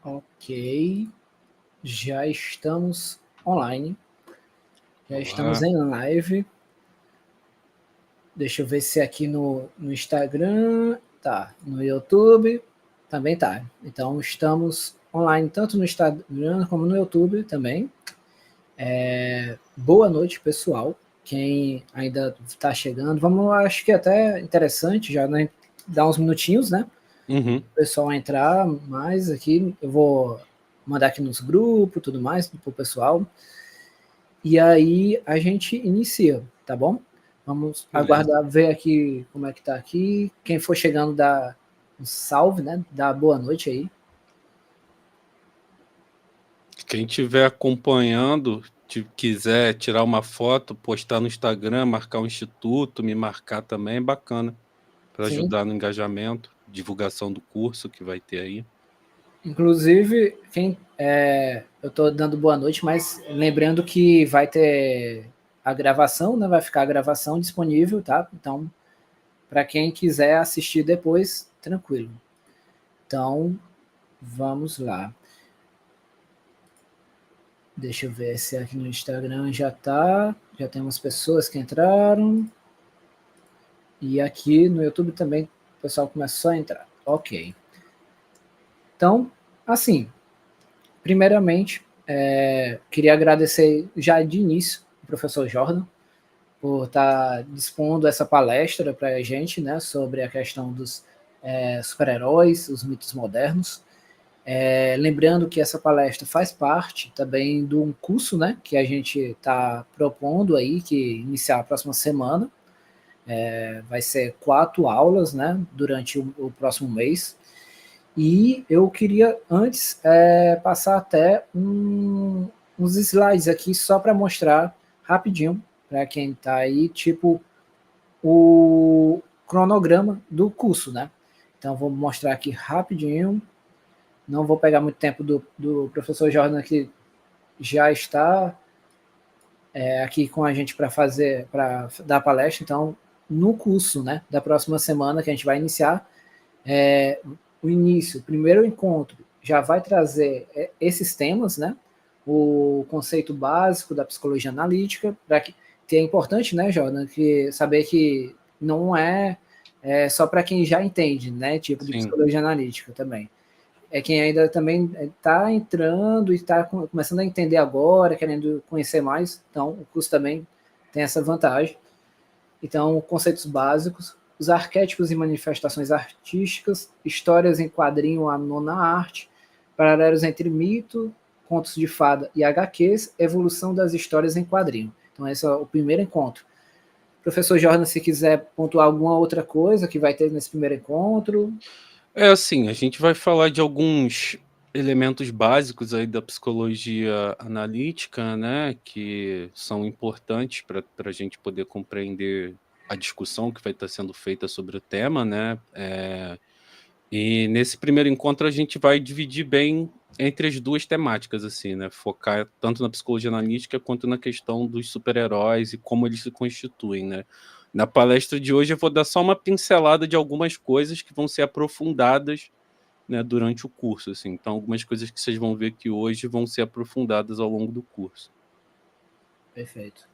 Ok, já estamos online, já estamos Olá. em live. Deixa eu ver se aqui no Instagram tá, no YouTube também tá. Então estamos online tanto no Instagram como no YouTube também. Boa noite, pessoal. Quem ainda está chegando, vamos, acho que é até interessante já, né, dar uns minutinhos, né? Uhum. O pessoal entrar mais aqui. Eu vou mandar aqui nos grupos, tudo mais, pro pessoal. E aí a gente inicia, tá bom? Vamos Beleza. aguardar, ver aqui como é que tá aqui. Quem for chegando, dá um salve, né? Dá boa noite aí. Quem estiver acompanhando, quiser tirar uma foto, postar no Instagram, marcar o instituto, me marcar também, é bacana, para Sim. ajudar no engajamento, divulgação do curso que vai ter aí. Inclusive, eu estou dando boa noite, mas lembrando que vai ter a gravação, né? Vai ficar a gravação disponível, tá? Então, para quem quiser assistir depois, tranquilo. Então, vamos lá. Deixa eu ver se aqui no Instagram já tá. Já temos pessoas que entraram. E aqui no YouTube também o pessoal começou a entrar. Ok. Então, assim, primeiramente, queria agradecer já de início o professor Jordan por estar dispondo essa palestra para a gente, né, sobre a questão dos super-heróis, os mitos modernos. Lembrando que essa palestra faz parte também de um curso, né, que a gente está propondo aí, que iniciar a próxima semana. Vai ser 4 aulas, né, durante o próximo mês. E eu queria antes passar até uns slides aqui só para mostrar rapidinho para quem está aí, tipo o cronograma do curso, né? Então vou mostrar aqui rapidinho. Não vou pegar muito tempo do professor Jordan, que já está aqui com a gente para dar palestra. Então, no curso, né, da próxima semana que a gente vai iniciar, o primeiro encontro já vai trazer esses temas, né? O conceito básico da psicologia analítica, que é importante, né, Jordan, que saber que não só para quem já entende, né, tipo de Sim. psicologia analítica também. É quem ainda também está entrando e está começando a entender agora, querendo conhecer mais. Então, o curso também tem essa vantagem. Então, conceitos básicos, os arquétipos e manifestações artísticas, histórias em quadrinho, a nona arte, paralelos entre mito, contos de fada e HQs, evolução das histórias em quadrinho. Então, esse é o primeiro encontro. Professor Jordan, se quiser pontuar alguma outra coisa que vai ter nesse primeiro encontro. É assim, a gente vai falar de alguns elementos básicos aí da psicologia analítica, né, que são importantes para a gente poder compreender a discussão que vai estar sendo feita sobre o tema, né, e nesse primeiro encontro a gente vai dividir bem entre as duas temáticas, assim, né, focar tanto na psicologia analítica quanto na questão dos super-heróis e como eles se constituem, né. Na palestra de hoje eu vou dar só uma pincelada de algumas coisas que vão ser aprofundadas, né, durante o curso, assim. Então algumas coisas que vocês vão ver aqui hoje vão ser aprofundadas ao longo do curso. Perfeito.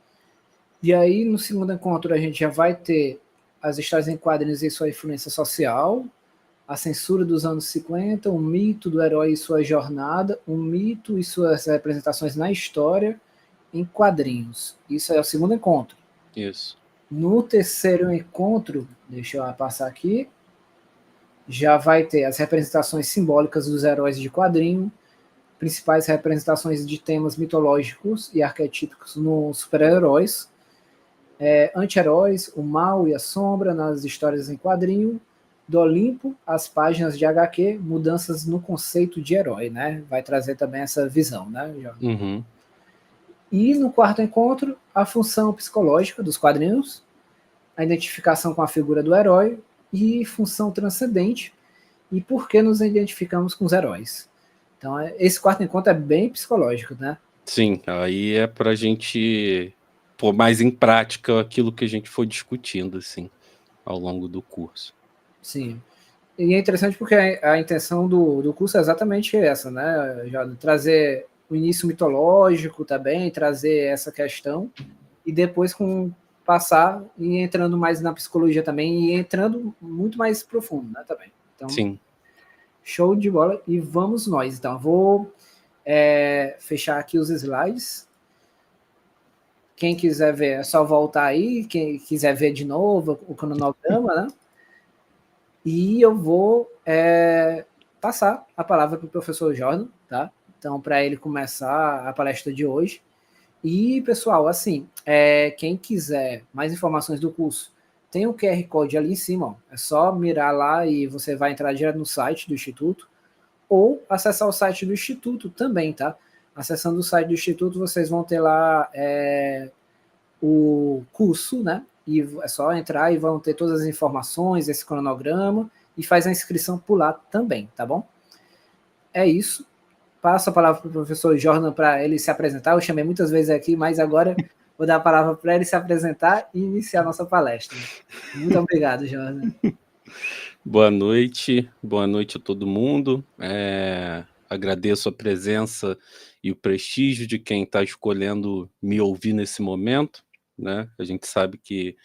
E aí, no segundo encontro, a gente já vai ter as histórias em quadrinhos e sua influência social, a censura dos anos 50, o mito do herói e sua jornada, o mito e suas representações na história em quadrinhos. Isso é o segundo encontro. Isso. No terceiro encontro, deixa eu passar aqui, já vai ter as representações simbólicas dos heróis de quadrinho, principais representações de temas mitológicos e arquetípicos nos super-heróis, anti-heróis, o mal e a sombra nas histórias em quadrinho, do Olimpo, as páginas de HQ, mudanças no conceito de herói, né? Vai trazer também essa visão, né, Jorge? Uhum. E no quarto encontro, a função psicológica dos quadrinhos, a identificação com a figura do herói e função transcendente e por que nos identificamos com os heróis. Então, esse quarto encontro é bem psicológico, né? Sim, aí é para a gente pôr mais em prática aquilo que a gente for discutindo, assim, ao longo do curso. Sim. E é interessante porque a intenção do curso é exatamente essa, né, Jordan? Trazer o início mitológico também, trazer essa questão, e depois passar e entrando mais na psicologia também, e entrando muito mais profundo, né, também. Então, Sim. show de bola, e vamos nós. Então, vou fechar aqui os slides. Quem quiser ver, é só voltar aí. Quem quiser ver de novo o cronograma, né? E eu vou passar a palavra para o professor Jordan, tá? Então, para ele começar a palestra de hoje. E, pessoal, assim, quem quiser mais informações do curso, tem o QR Code ali em cima, ó. É só mirar lá e você vai entrar direto no site do Instituto, ou acessar o site do Instituto também, tá? Acessando o site do Instituto, vocês vão ter lá o curso, né? E é só entrar e vão ter todas as informações, esse cronograma, e faz a inscrição por lá também, tá bom? É isso. Passo a palavra para o professor Jordan para ele se apresentar. Eu chamei muitas vezes aqui, mas agora vou dar a palavra para ele se apresentar e iniciar a nossa palestra. Muito obrigado, Jordan. Boa noite a todo mundo. Agradeço a presença e o prestígio de quem está escolhendo me ouvir nesse momento, né? A gente sabe que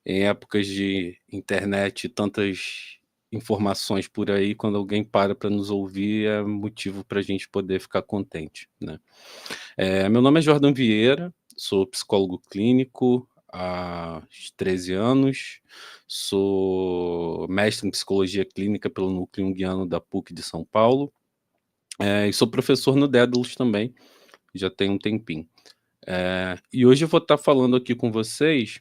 em épocas de internet e tantas informações por aí, quando alguém para nos ouvir, é motivo para a gente poder ficar contente, né? Meu nome é Jordan Vieira, sou psicólogo clínico há 13 anos, sou mestre em psicologia clínica pelo Núcleo Junguiano da PUC de São Paulo, e sou professor no Dédalus também, já tem um tempinho. E hoje eu vou estar falando aqui com vocês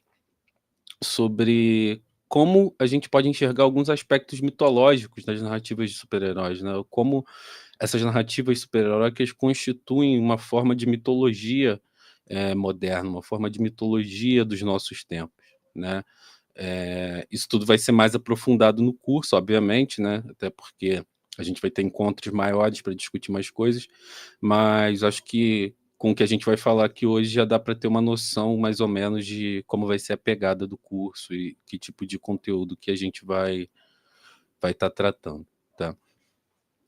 sobre como a gente pode enxergar alguns aspectos mitológicos das narrativas de super-heróis, né? Como essas narrativas super-heróicas constituem uma forma de mitologia moderna, uma forma de mitologia dos nossos tempos, né? Isso tudo vai ser mais aprofundado no curso, obviamente, né? Até porque a gente vai ter encontros maiores para discutir mais coisas, mas acho que com o que a gente vai falar aqui hoje já dá para ter uma noção mais ou menos de como vai ser a pegada do curso e que tipo de conteúdo que a gente vai estar tratando, tá?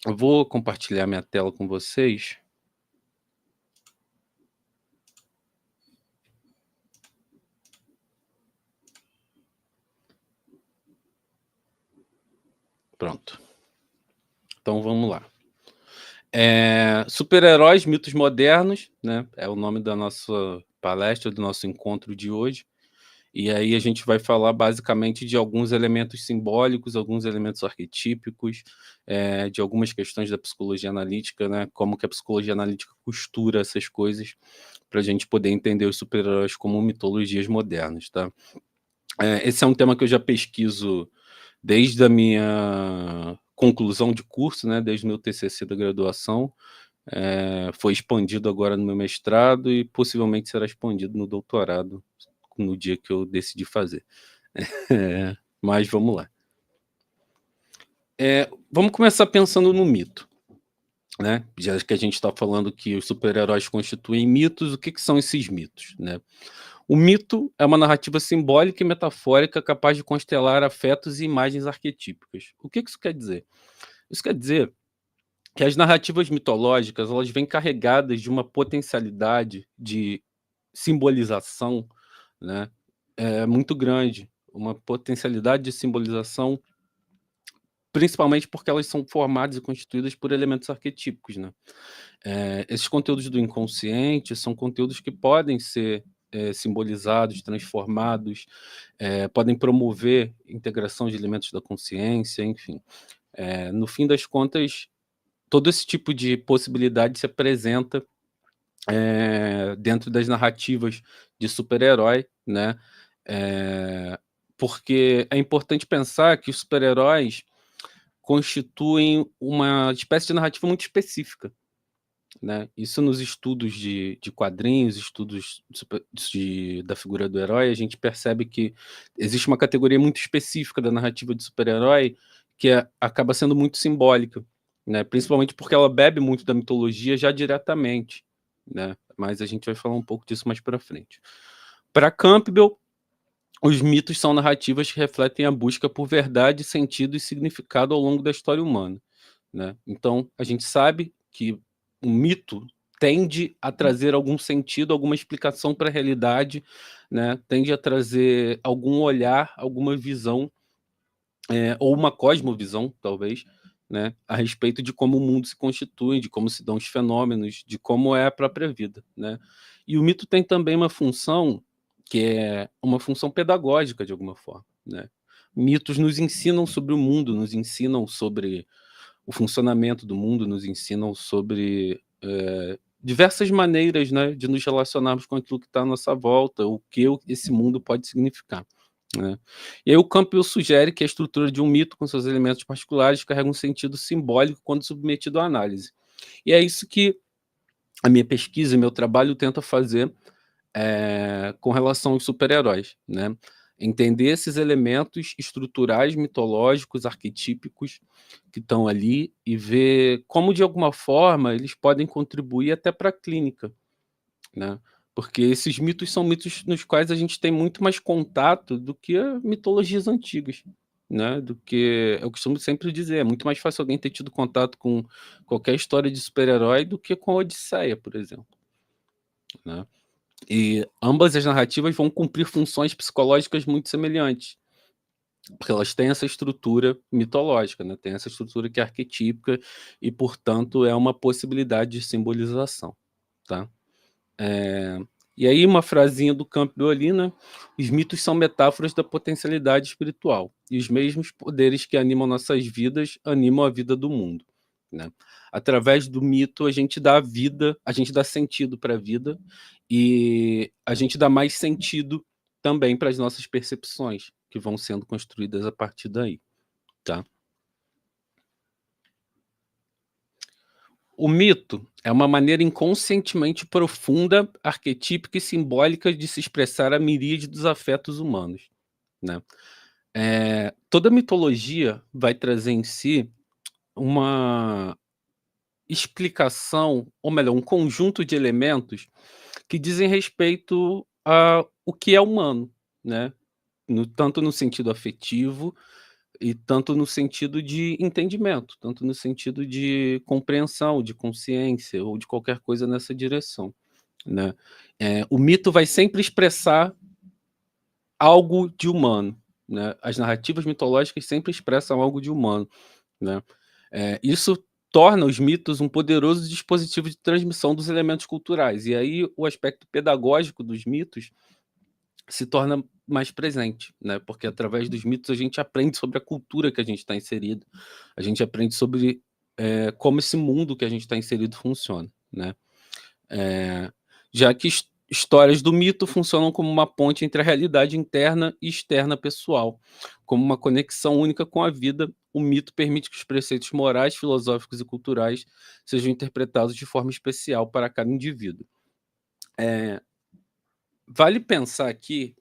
Eu vou compartilhar minha tela com vocês. Pronto. Então vamos lá. Super-heróis, mitos modernos, né? É o nome da nossa palestra, do nosso encontro de hoje. E aí a gente vai falar basicamente de alguns elementos simbólicos, alguns elementos arquetípicos, de algumas questões da psicologia analítica, né? Como que a psicologia analítica costura essas coisas para a gente poder entender os super-heróis como mitologias modernas, tá? Esse é um tema que eu já pesquiso desde a minha conclusão de curso, né? Desde o meu TCC da graduação. Foi expandido agora no meu mestrado e possivelmente será expandido no doutorado no dia que eu decidi fazer. Mas vamos lá. Vamos começar pensando no mito, né? Já que a gente está falando que os super-heróis constituem mitos, o que são esses mitos, né? O mito é uma narrativa simbólica e metafórica capaz de constelar afetos e imagens arquetípicas. O que isso quer dizer? Isso quer dizer que as narrativas mitológicas elas vêm carregadas de uma potencialidade de simbolização, né, muito grande, uma potencialidade de simbolização, principalmente porque elas são formadas e constituídas por elementos arquetípicos, né? Esses conteúdos do inconsciente são conteúdos que podem ser simbolizados, transformados, podem promover integração de elementos da consciência, enfim. No fim das contas, todo esse tipo de possibilidade se apresenta dentro das narrativas de super-herói, né? Porque é importante pensar que os super-heróis constituem uma espécie de narrativa muito específica, né? Isso nos estudos de quadrinhos, estudos da figura do herói, a gente percebe que existe uma categoria muito específica da narrativa de super-herói que acaba sendo muito simbólica, né? Principalmente porque ela bebe muito da mitologia já diretamente, né? Mas a gente vai falar um pouco disso mais para frente. Para Campbell, os mitos são narrativas que refletem a busca por verdade, sentido e significado ao longo da história humana, né? Então, a gente sabe que o mito tende a trazer algum sentido, alguma explicação para a realidade, né? Tende a trazer algum olhar, alguma visão, ou uma cosmovisão, talvez, né? A respeito de como o mundo se constitui, de como se dão os fenômenos, de como é a própria vida, né? E o mito tem também uma função que é uma função pedagógica, de alguma forma, né? Mitos nos ensinam sobre o mundo, nos ensinam sobre o funcionamento do mundo, nos ensinam sobre diversas maneiras, né, de nos relacionarmos com aquilo que está à nossa volta, o que esse mundo pode significar, né? E aí o Campbell sugere que a estrutura de um mito, com seus elementos particulares, carrega um sentido simbólico quando submetido à análise. E é isso que a minha pesquisa e meu trabalho tenta fazer com relação aos super-heróis, né? Entender esses elementos estruturais, mitológicos, arquetípicos que estão ali e ver como, de alguma forma, eles podem contribuir até para a clínica, né? Porque esses mitos são mitos nos quais a gente tem muito mais contato do que mitologias antigas, né? Do que eu costumo sempre dizer, é muito mais fácil alguém ter tido contato com qualquer história de super-herói do que com a Odisseia, por exemplo, né? E ambas as narrativas vão cumprir funções psicológicas muito semelhantes, porque elas têm essa estrutura mitológica, né? Tem essa estrutura que é arquetípica e, portanto, é uma possibilidade de simbolização, tá? E aí uma frasinha do Campbell ali, né? Os mitos são metáforas da potencialidade espiritual e os mesmos poderes que animam nossas vidas animam a vida do mundo, né? Através do mito a gente dá vida, a gente dá sentido para a vida e a gente dá mais sentido também para as nossas percepções que vão sendo construídas a partir daí, tá? O mito é uma maneira inconscientemente profunda, arquetípica e simbólica de se expressar a miríade dos afetos humanos, né? Toda mitologia vai trazer em si uma explicação, ou melhor, um conjunto de elementos que dizem respeito a o que é humano, né? Tanto no sentido afetivo e tanto no sentido de entendimento, tanto no sentido de compreensão, de consciência ou de qualquer coisa nessa direção, né? O mito vai sempre expressar algo de humano, né? As narrativas mitológicas sempre expressam algo de humano, né? Isso torna os mitos um poderoso dispositivo de transmissão dos elementos culturais. E aí o aspecto pedagógico dos mitos se torna mais presente, né? Porque através dos mitos a gente aprende sobre a cultura que a gente está inserido, a gente aprende sobre como esse mundo que a gente está inserido funciona, né? Já que histórias do mito funcionam como uma ponte entre a realidade interna e externa pessoal, como uma conexão única com a vida. O mito permite que os preceitos morais, filosóficos e culturais sejam interpretados de forma especial para cada indivíduo. Vale pensar aqui,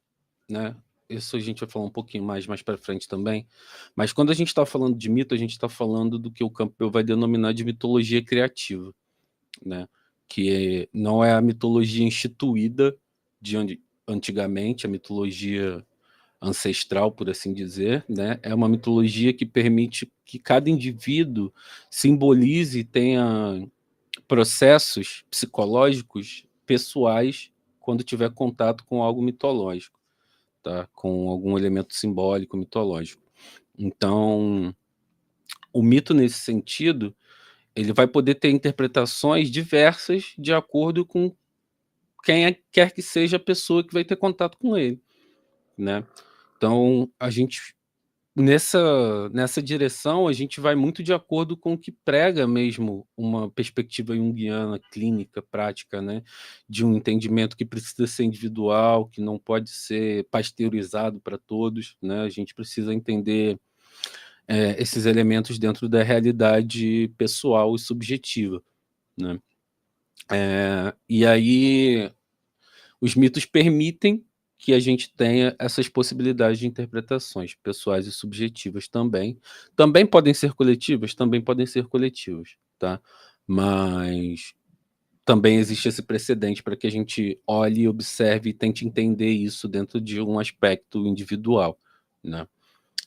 né? Isso a gente vai falar um pouquinho mais para frente também, mas quando a gente está falando de mito, a gente está falando do que o Campbell vai denominar de mitologia criativa, né? Que não é a mitologia instituída de antigamente, a mitologia ancestral, por assim dizer, né? É uma mitologia que permite que cada indivíduo simbolize e tenha processos psicológicos pessoais quando tiver contato com algo mitológico, tá? Com algum elemento simbólico mitológico. Então, o mito nesse sentido, ele vai poder ter interpretações diversas de acordo com quer que seja a pessoa que vai ter contato com ele, né? Então, a gente nessa direção, a gente vai muito de acordo com o que prega mesmo uma perspectiva junguiana, clínica, prática, né? De um entendimento que precisa ser individual, que não pode ser pasteurizado para todos, né? A gente precisa entender esses elementos dentro da realidade pessoal e subjetiva, né? E aí os mitos permitem que a gente tenha essas possibilidades de interpretações pessoais e subjetivas também. Também podem ser coletivas, tá? Mas também existe esse precedente para que a gente olhe, observe e tente entender isso dentro de um aspecto individual, né?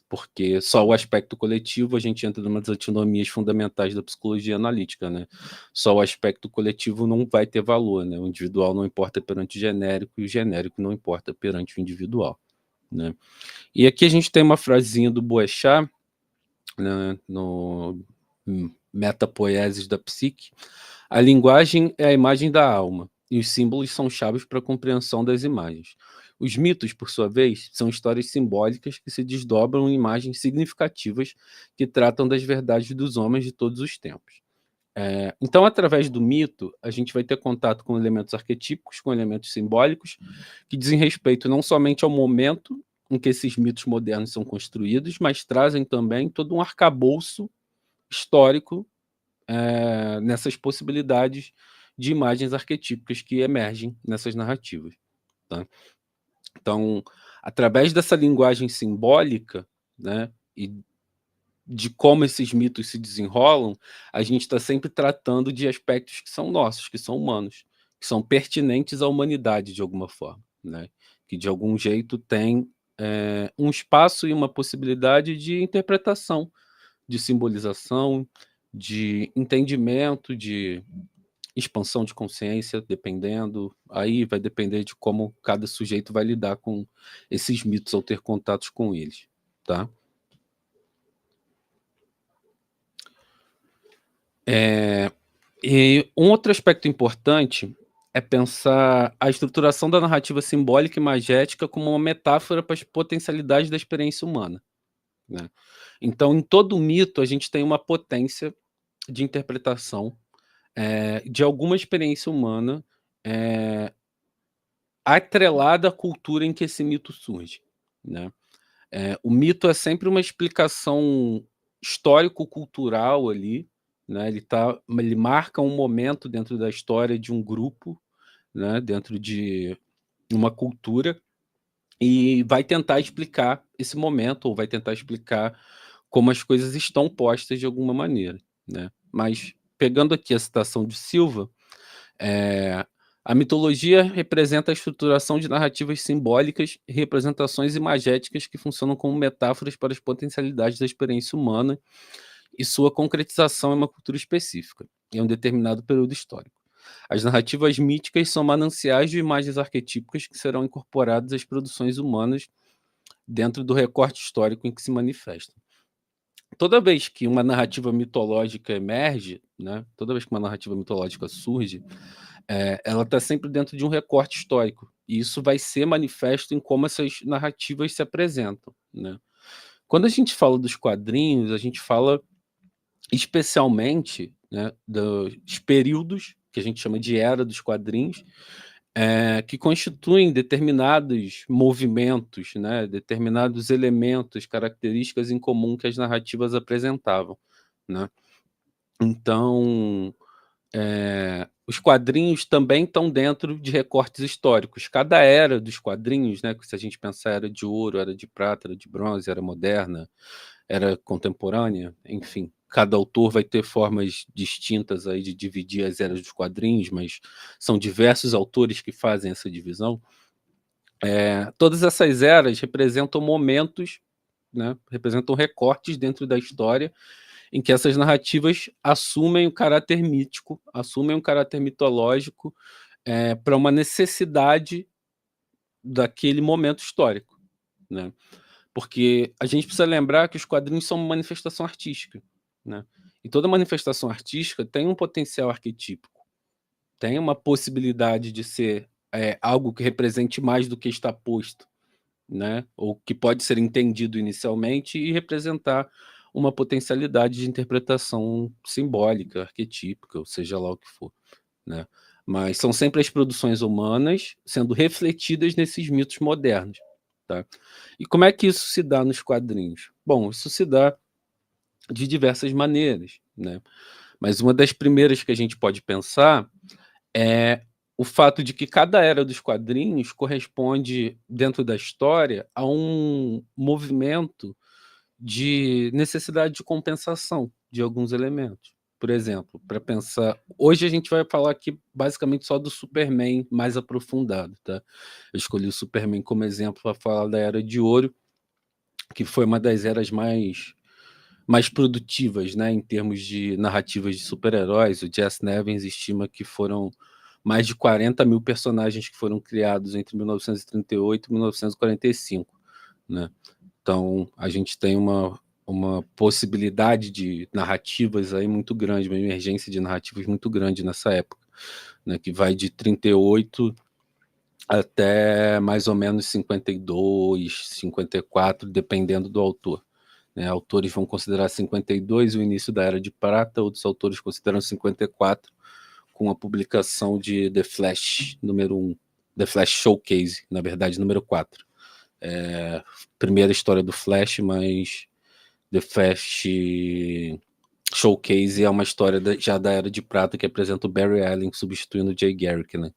Porque só o aspecto coletivo a gente entra numa das antinomias fundamentais da psicologia analítica, né? Só o aspecto coletivo não vai ter valor, né? O individual não importa perante o genérico e o genérico não importa perante o individual, né? E aqui a gente tem uma frasinha do Boechat, né, no Metapoieses da Psique. A linguagem é a imagem da alma, e os símbolos são chaves para a compreensão das imagens. Os mitos, por sua vez, são histórias simbólicas que se desdobram em imagens significativas que tratam das verdades dos homens de todos os tempos. Então, através do mito, a gente vai ter contato com elementos arquetípicos, com elementos simbólicos, que dizem respeito não somente ao momento em que esses mitos modernos são construídos, mas trazem também todo um arcabouço histórico nessas possibilidades de imagens arquetípicas que emergem nessas narrativas. Tá? Então, através dessa linguagem simbólica, né, e de como esses mitos se desenrolam, a gente está sempre tratando de aspectos que são nossos, que são humanos, que são pertinentes à humanidade de alguma forma, né? Que de algum jeito tem um espaço e uma possibilidade de interpretação, de simbolização, de entendimento, de expansão de consciência, dependendo. Aí vai depender de como cada sujeito vai lidar com esses mitos ao ter contatos com eles, tá? E um outro aspecto importante é pensar a estruturação da narrativa simbólica e magética como uma metáfora para as potencialidades da experiência humana, né? Então, em todo mito, a gente tem uma potência de interpretação de alguma experiência humana atrelada à cultura em que esse mito surge, né? O mito é sempre uma explicação histórico-cultural ali, né? Ele marca um momento dentro da história de um grupo, né? Dentro de uma cultura, e vai tentar explicar esse momento, ou vai tentar explicar como as coisas estão postas de alguma maneira, né? Mas, pegando aqui a citação de Silva, a mitologia representa a estruturação de narrativas simbólicas e representações imagéticas que funcionam como metáforas para as potencialidades da experiência humana e sua concretização em uma cultura específica, em um determinado período histórico. As narrativas míticas são mananciais de imagens arquetípicas que serão incorporadas às produções humanas dentro do recorte histórico em que se manifestam. Toda vez que uma narrativa mitológica emerge, né, toda vez que uma narrativa mitológica surge, ela está sempre dentro de um recorte histórico, e isso vai ser manifesto em como essas narrativas se apresentam, né? Quando a gente fala dos quadrinhos, a gente fala especialmente, né, dos períodos que a gente chama de era dos quadrinhos, que constituem determinados movimentos, né, determinados elementos, características em comum que as narrativas apresentavam, né? Então, os quadrinhos também estão dentro de recortes históricos. Cada era dos quadrinhos, né, se a gente pensar era de ouro, era de prata, era de bronze, era moderna, era contemporânea, enfim, cada autor vai ter formas distintas aí de dividir as eras dos quadrinhos, mas são diversos autores que fazem essa divisão. Todas essas eras representam momentos, né, representam recortes dentro da história em que essas narrativas assumem o caráter mítico, assumem um caráter mitológico para uma necessidade daquele momento histórico, né? Porque a gente precisa lembrar que os quadrinhos são uma manifestação artística, né? E toda manifestação artística tem um potencial arquetípico, tem uma possibilidade de ser algo que represente mais do que está posto, né? Ou que pode ser entendido inicialmente e representar uma potencialidade de interpretação simbólica, arquetípica, ou seja lá o que for, né? Mas são sempre as produções humanas sendo refletidas nesses mitos modernos, tá? E como é que isso se dá nos quadrinhos? Bom, isso se dá de diversas maneiras, né? Mas uma das primeiras que a gente pode pensar é o fato de que cada era dos quadrinhos corresponde, dentro da história, a um movimento de necessidade de compensação de alguns elementos, por exemplo, para pensar... Hoje a gente vai falar aqui basicamente só do Superman mais aprofundado, tá? Eu escolhi o Superman como exemplo para falar da Era de Ouro, que foi uma das eras mais produtivas, né, em termos de narrativas de super-heróis. O Jess Nevins estima que foram mais de 40 mil personagens que foram criados entre 1938 e 1945, né? Então, a gente tem uma possibilidade de narrativas aí muito grande, uma emergência de narrativas muito grande nessa época, né, que vai de 38 até mais ou menos 52, 54, dependendo do autor. Né? Autores vão considerar 52 o início da Era de Prata, outros autores consideram 54, com a publicação de The Flash número 1, The Flash Showcase, na verdade, número 4. Primeira história do Flash, mas The Flash Showcase é uma história já da Era de Prata, que apresenta o Barry Allen substituindo o Jay Garrick, né?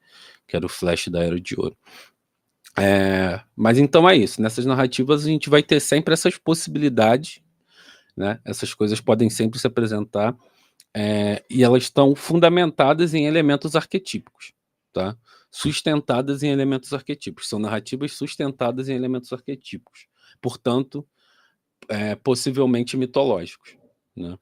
Que era o Flash da Era de Ouro. Mas então é isso. Nessas narrativas a gente vai ter sempre essas possibilidades, né? Essas coisas podem sempre se apresentar, e elas estão fundamentadas em elementos arquetípicos, tá? Sustentadas em elementos arquetípicos. São narrativas sustentadas em elementos arquetípicos. Portanto, possivelmente mitológicos, né?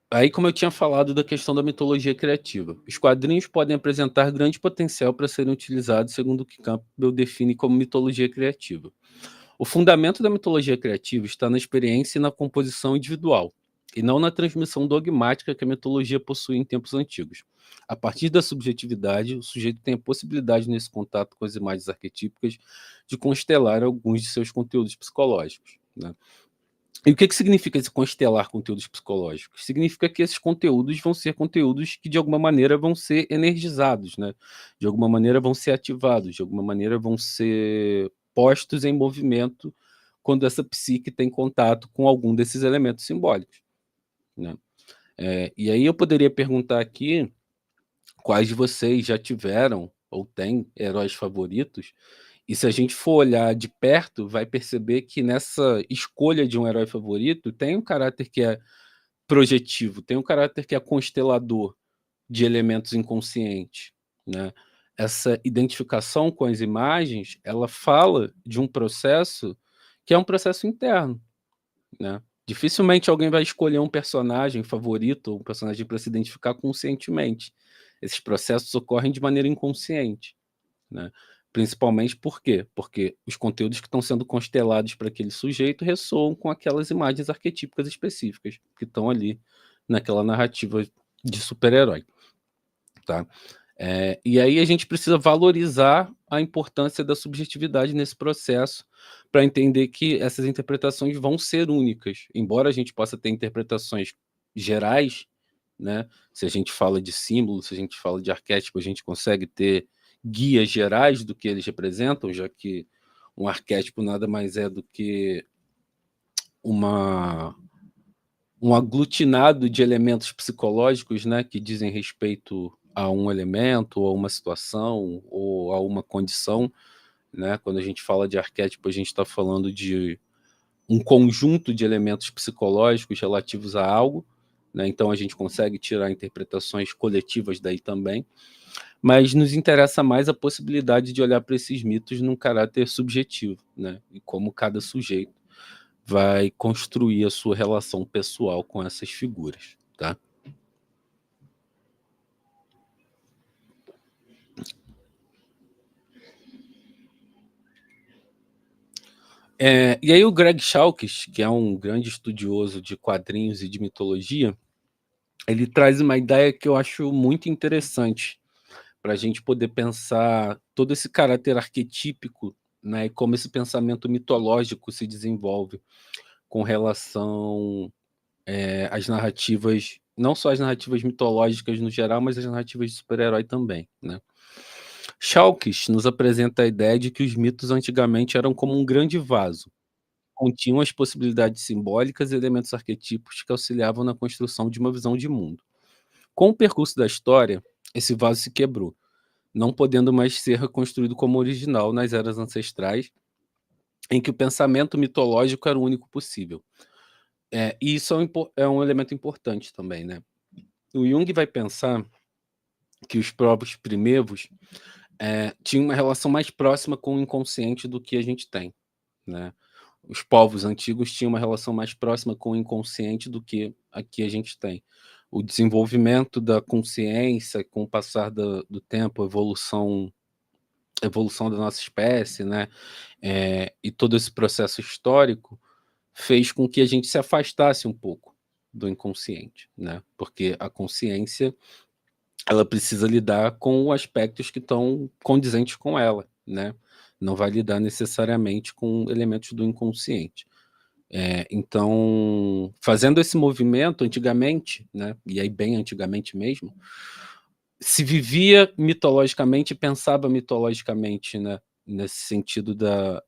Aí, como eu tinha falado da questão da mitologia criativa, os quadrinhos podem apresentar grande potencial para serem utilizados segundo o que Campbell define como mitologia criativa. O fundamento da mitologia criativa está na experiência e na composição individual, e não na transmissão dogmática que a mitologia possui em tempos antigos. A partir da subjetividade, o sujeito tem a possibilidade, nesse contato com as imagens arquetípicas, de constelar alguns de seus conteúdos psicológicos, né? E o que significa esse constelar conteúdos psicológicos? Significa que esses conteúdos vão ser conteúdos que, de alguma maneira, vão ser energizados, né? De alguma maneira vão ser ativados, de alguma maneira vão ser postos em movimento quando essa psique tem contato com algum desses elementos simbólicos, né? E aí eu poderia perguntar aqui quais de vocês já tiveram ou têm heróis favoritos, e se a gente for olhar de perto, vai perceber que nessa escolha de um herói favorito tem um caráter que é projetivo, tem um caráter que é constelador de elementos inconscientes, né? Essa identificação com as imagens, ela fala de um processo que é um processo interno, né? Dificilmente alguém vai escolher um personagem favorito ou um personagem para se identificar conscientemente. Esses processos ocorrem de maneira inconsciente, né? Principalmente por quê? Porque os conteúdos que estão sendo constelados para aquele sujeito ressoam com aquelas imagens arquetípicas específicas que estão ali naquela narrativa de super-herói, tá? E aí a gente precisa valorizar a importância da subjetividade nesse processo para entender que essas interpretações vão ser únicas. Embora a gente possa ter interpretações gerais, né? Se a gente fala de símbolos, se a gente fala de arquétipo, a gente consegue ter guias gerais do que eles representam, já que um arquétipo nada mais é do que um aglutinado de elementos psicológicos, né, que dizem respeito a um elemento, ou a uma situação, ou a uma condição, né? Quando a gente fala de arquétipo, a gente está falando de um conjunto de elementos psicológicos relativos a algo, né? Então a gente consegue tirar interpretações coletivas daí também, mas nos interessa mais a possibilidade de olhar para esses mitos num caráter subjetivo, né? E como cada sujeito vai construir a sua relação pessoal com essas figuras, tá? E aí o Greg Chalkes, que é um grande estudioso de quadrinhos e de mitologia, ele traz uma ideia que eu acho muito interessante para a gente poder pensar todo esse caráter arquetípico, né, e como esse pensamento mitológico se desenvolve com relação às narrativas, não só as narrativas mitológicas no geral, mas as narrativas de super-herói também, né? Chalkes nos apresenta a ideia de que os mitos antigamente eram como um grande vaso, continham as possibilidades simbólicas e elementos arquetípicos que auxiliavam na construção de uma visão de mundo. Com o percurso da história, esse vaso se quebrou, não podendo mais ser reconstruído como original nas eras ancestrais, em que o pensamento mitológico era o único possível. E isso é um elemento importante também, né? O Jung vai pensar que os povos primevos tinham uma relação mais próxima com o inconsciente do que a gente tem, né? Os povos antigos tinham uma relação mais próxima com o inconsciente do que aqui a gente tem. O desenvolvimento da consciência com o passar do tempo, a evolução da nossa espécie, né? E todo esse processo histórico fez com que a gente se afastasse um pouco do inconsciente, né? Porque a consciência ela precisa lidar com aspectos que estão condizentes com ela, né? Não vai lidar necessariamente com elementos do inconsciente. Então, fazendo esse movimento antigamente, né? E aí bem antigamente mesmo, se vivia mitologicamente e pensava mitologicamente, né? Nesse sentido da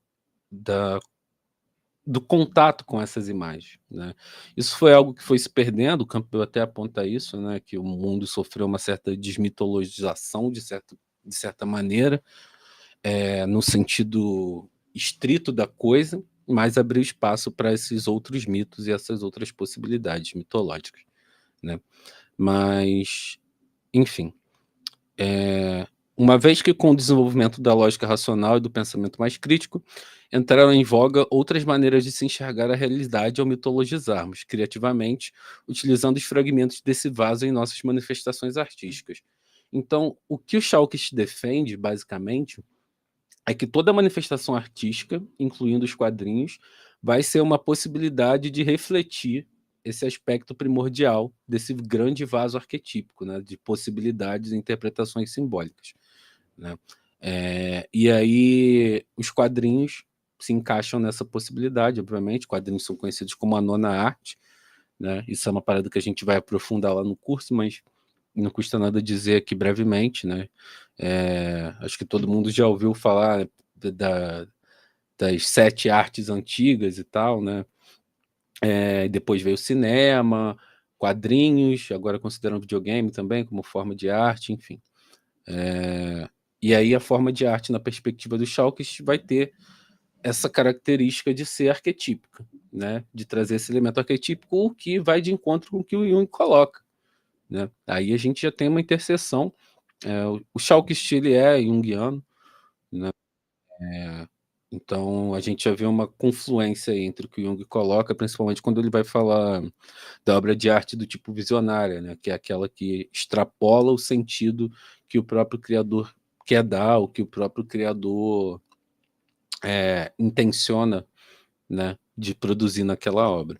do contato com essas imagens, né? Isso foi algo que foi se perdendo, o Campbell até aponta isso, né? Que o mundo sofreu uma certa desmitologização de certa maneira, no sentido estrito da coisa, mas abriu espaço para esses outros mitos e essas outras possibilidades mitológicas, né? Mas, enfim, uma vez que com o desenvolvimento da lógica racional e do pensamento mais crítico, entraram em voga outras maneiras de se enxergar a realidade ao mitologizarmos criativamente, utilizando os fragmentos desse vaso em nossas manifestações artísticas. Então, o que o Chalkis defende, basicamente, é que toda manifestação artística, incluindo os quadrinhos, vai ser uma possibilidade de refletir esse aspecto primordial desse grande vaso arquetípico, né, de possibilidades e interpretações simbólicas, né? E aí os quadrinhos se encaixam nessa possibilidade, obviamente. Quadrinhos são conhecidos como a nona arte, né? Isso é uma parada que a gente vai aprofundar lá no curso, mas não custa nada dizer aqui brevemente, né? Acho que todo mundo já ouviu falar das 7 artes antigas e tal, né? Depois veio o cinema, quadrinhos, agora consideram videogame também como forma de arte, enfim. E aí a forma de arte na perspectiva do Chalkis vai ter essa característica de ser arquetípica, né? De trazer esse elemento arquetípico, o que vai de encontro com o que o Jung coloca, né? Aí a gente já tem uma interseção. O Chalkis ele é junguiano, né? Então a gente já vê uma confluência entre o que o Jung coloca, principalmente quando ele vai falar da obra de arte do tipo visionária, né? Que é aquela que extrapola o sentido que o próprio criador quer dar, o que o próprio criador intenciona, né, de produzir naquela obra.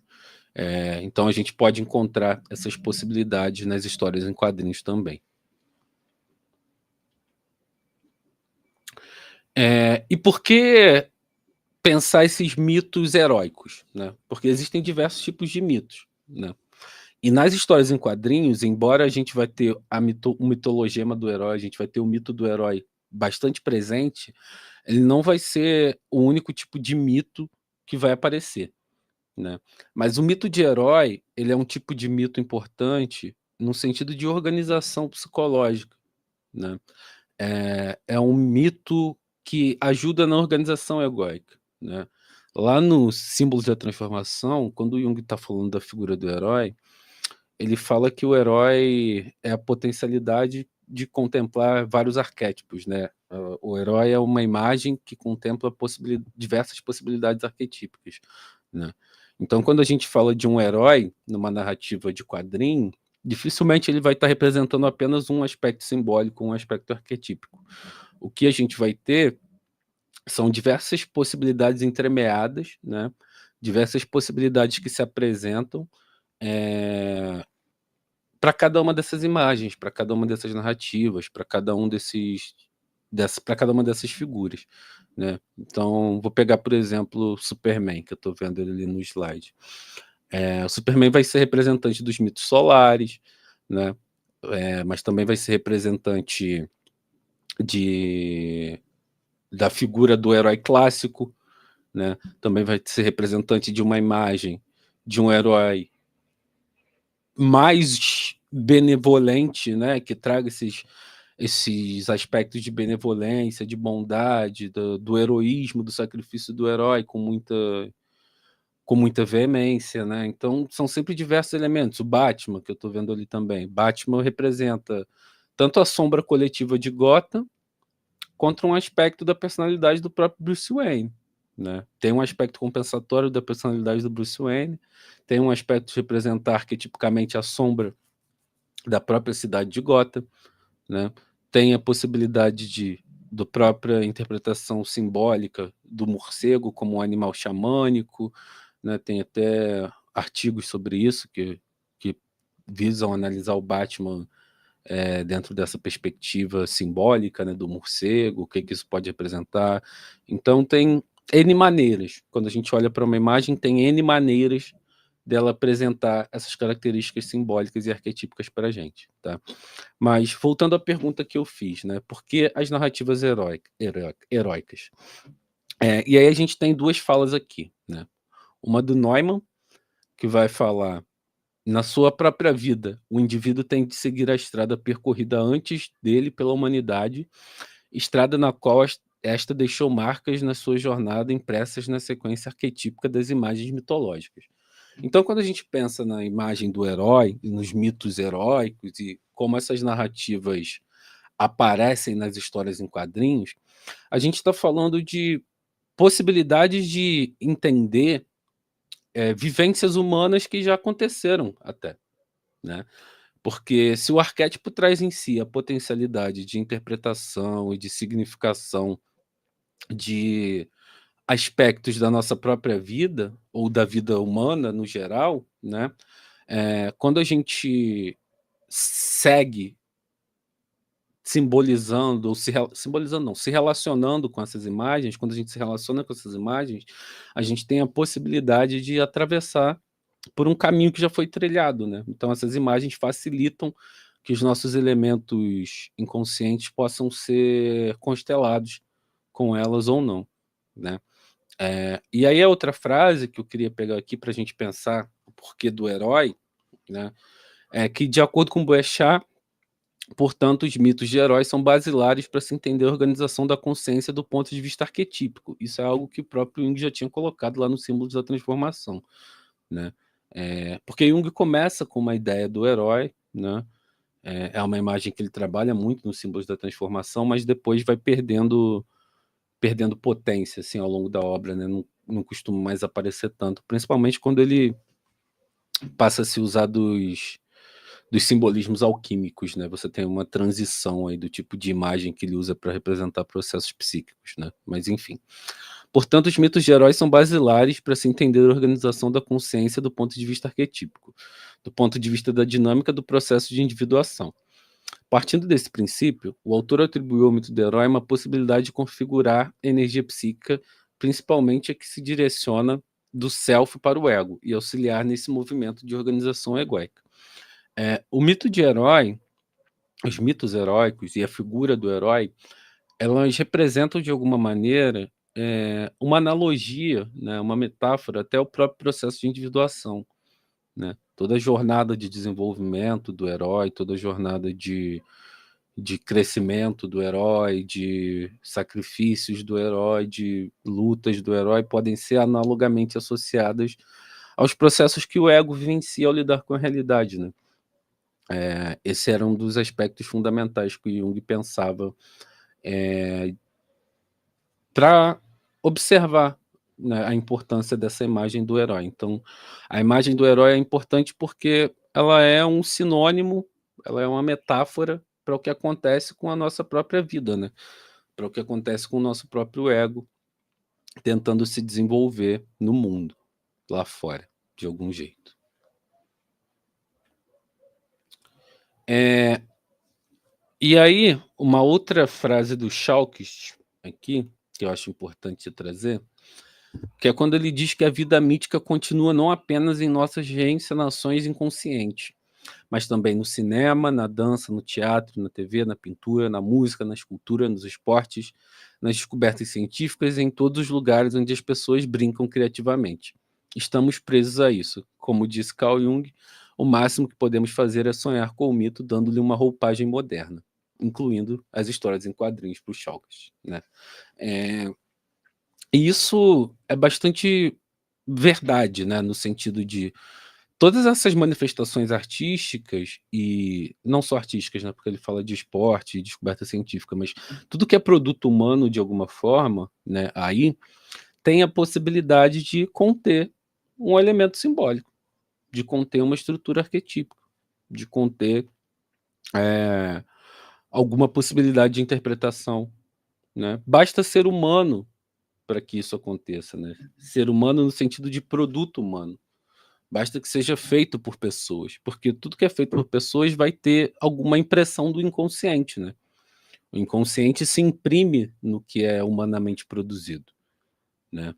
Então a gente pode encontrar essas possibilidades nas histórias em quadrinhos também. E por que pensar esses mitos heróicos, né? Porque existem diversos tipos de mitos, né? E nas histórias em quadrinhos, embora a gente vai ter o mitologema do herói, a gente vai ter o mito do herói bastante presente, ele não vai ser o único tipo de mito que vai aparecer, né? Mas o mito de herói, ele é um tipo de mito importante no sentido de organização psicológica, né? É um mito que ajuda na organização egóica, né? Lá no Símbolos da Transformação, quando o Jung está falando da figura do herói, ele fala que o herói é a potencialidade de contemplar vários arquétipos, né? O herói é uma imagem que contempla diversas possibilidades arquetípicas, né? Então, quando a gente fala de um herói numa narrativa de quadrinho, dificilmente ele vai estar representando apenas um aspecto simbólico, um aspecto arquetípico. O que a gente vai ter são diversas possibilidades entremeadas, né? Diversas possibilidades que se apresentam para cada uma dessas imagens, para cada uma dessas narrativas, para cada uma dessas figuras, né? Então, vou pegar, por exemplo, o Superman, que eu estou vendo ele ali no slide. O Superman vai ser representante dos mitos solares, né? Mas também vai ser representante da figura do herói clássico, né? Também vai ser representante de uma imagem de um herói mais benevolente, né? Que traga esses aspectos de benevolência, de bondade, do heroísmo, do sacrifício do herói, com muita com muita veemência, né? Então, são sempre diversos elementos. O Batman, que eu estou vendo ali também. Batman representa tanto a sombra coletiva de Gotham, quanto um aspecto da personalidade do próprio Bruce Wayne, né? Tem um aspecto compensatório da personalidade do Bruce Wayne, tem um aspecto de representar arquetipicamente a sombra da própria cidade de Gotham, né? Tem a possibilidade da própria interpretação simbólica do morcego como um animal xamânico, né? Tem até artigos sobre isso que visam analisar o Batman dentro dessa perspectiva simbólica, né, do morcego, o que isso pode representar. Então, tem N maneiras. Quando a gente olha para uma imagem, tem N maneiras dela apresentar essas características simbólicas e arquetípicas para a gente. Tá? Mas, voltando à pergunta que eu fiz, né, por que as narrativas heróicas? E aí a gente tem duas falas aqui. Né? Uma do Neumann, que vai falar: na sua própria vida, o indivíduo tem de seguir a estrada percorrida antes dele pela humanidade, estrada na qual esta deixou marcas na sua jornada impressas na sequência arquetípica das imagens mitológicas. Então, quando a gente pensa na imagem do herói e nos mitos heróicos e como essas narrativas aparecem nas histórias em quadrinhos, a gente está falando de possibilidades de entender vivências humanas que já aconteceram até, né? Porque se o arquétipo traz em si a potencialidade de interpretação e de significação de aspectos da nossa própria vida, ou da vida humana no geral, né? Quando a gente segue simbolizando, ou simbolizando não, se relacionando com essas imagens, quando a gente se relaciona com essas imagens, a gente tem a possibilidade de atravessar por um caminho que já foi trilhado, né? Então essas imagens facilitam que os nossos elementos inconscientes possam ser constelados com elas ou não, né? E aí a outra frase que eu queria pegar aqui para a gente pensar o porquê do herói, né? É que, de acordo com Boechat, portanto, os mitos de heróis são basilares para se entender a organização da consciência do ponto de vista arquetípico. Isso é algo que o próprio Jung já tinha colocado lá no Símbolos da Transformação, né? Porque Jung começa com uma ideia do herói, né? É uma imagem que ele trabalha muito nos Símbolos da Transformação, mas depois vai perdendo potência assim, ao longo da obra, né? Não costuma mais aparecer tanto, principalmente quando ele passa a se usar dos simbolismos alquímicos, né? Você tem uma transição aí do tipo de imagem que ele usa para representar processos psíquicos, né? Mas enfim. Portanto, os mitos de heróis são basilares para se entender a organização da consciência do ponto de vista arquetípico, do ponto de vista da dinâmica do processo de individuação. Partindo desse princípio, o autor atribuiu ao mito do herói uma possibilidade de configurar a energia psíquica, principalmente a que se direciona do self para o ego, e auxiliar nesse movimento de organização egóica. O mito de herói, os mitos heróicos e a figura do herói, elas representam de alguma maneira uma analogia, né, uma metáfora até o próprio processo de individuação, né? Toda a jornada de desenvolvimento do herói, toda a jornada de crescimento do herói, de sacrifícios do herói, de lutas do herói, podem ser analogamente associadas aos processos que o ego vivencia ao lidar com a realidade, né? Esse era um dos aspectos fundamentais que Jung pensava para observar, né, a importância dessa imagem do herói. Então, a imagem do herói é importante porque ela é um sinônimo, ela é uma metáfora para o que acontece com a nossa própria vida, né? Para o que acontece com o nosso próprio ego tentando se desenvolver no mundo, lá fora, de algum jeito. E aí, uma outra frase do Chalkes aqui, que eu acho importante trazer, que é quando ele diz que a vida mítica continua não apenas em nossas reencenações inconscientes, mas também no cinema, na dança, no teatro, na TV, na pintura, na música, na escultura, nos esportes, nas descobertas científicas e em todos os lugares onde as pessoas brincam criativamente. Estamos presos a isso. Como disse Carl Jung, o máximo que podemos fazer é sonhar com o mito, dando-lhe uma roupagem moderna, incluindo as histórias em quadrinhos para os Chalkes, né? E isso é bastante verdade, né, no sentido de todas essas manifestações artísticas, e não só artísticas, né, porque ele fala de esporte e descoberta científica, mas tudo que é produto humano de alguma forma, né, aí tem a possibilidade de conter um elemento simbólico, de conter uma estrutura arquetípica, de conter alguma possibilidade de interpretação, né. Basta ser humano para que isso aconteça, né. Ser humano no sentido de produto humano. Basta que seja feito por pessoas, porque tudo que é feito por pessoas vai ter alguma impressão do inconsciente, né. O inconsciente se imprime no que é humanamente produzido, né.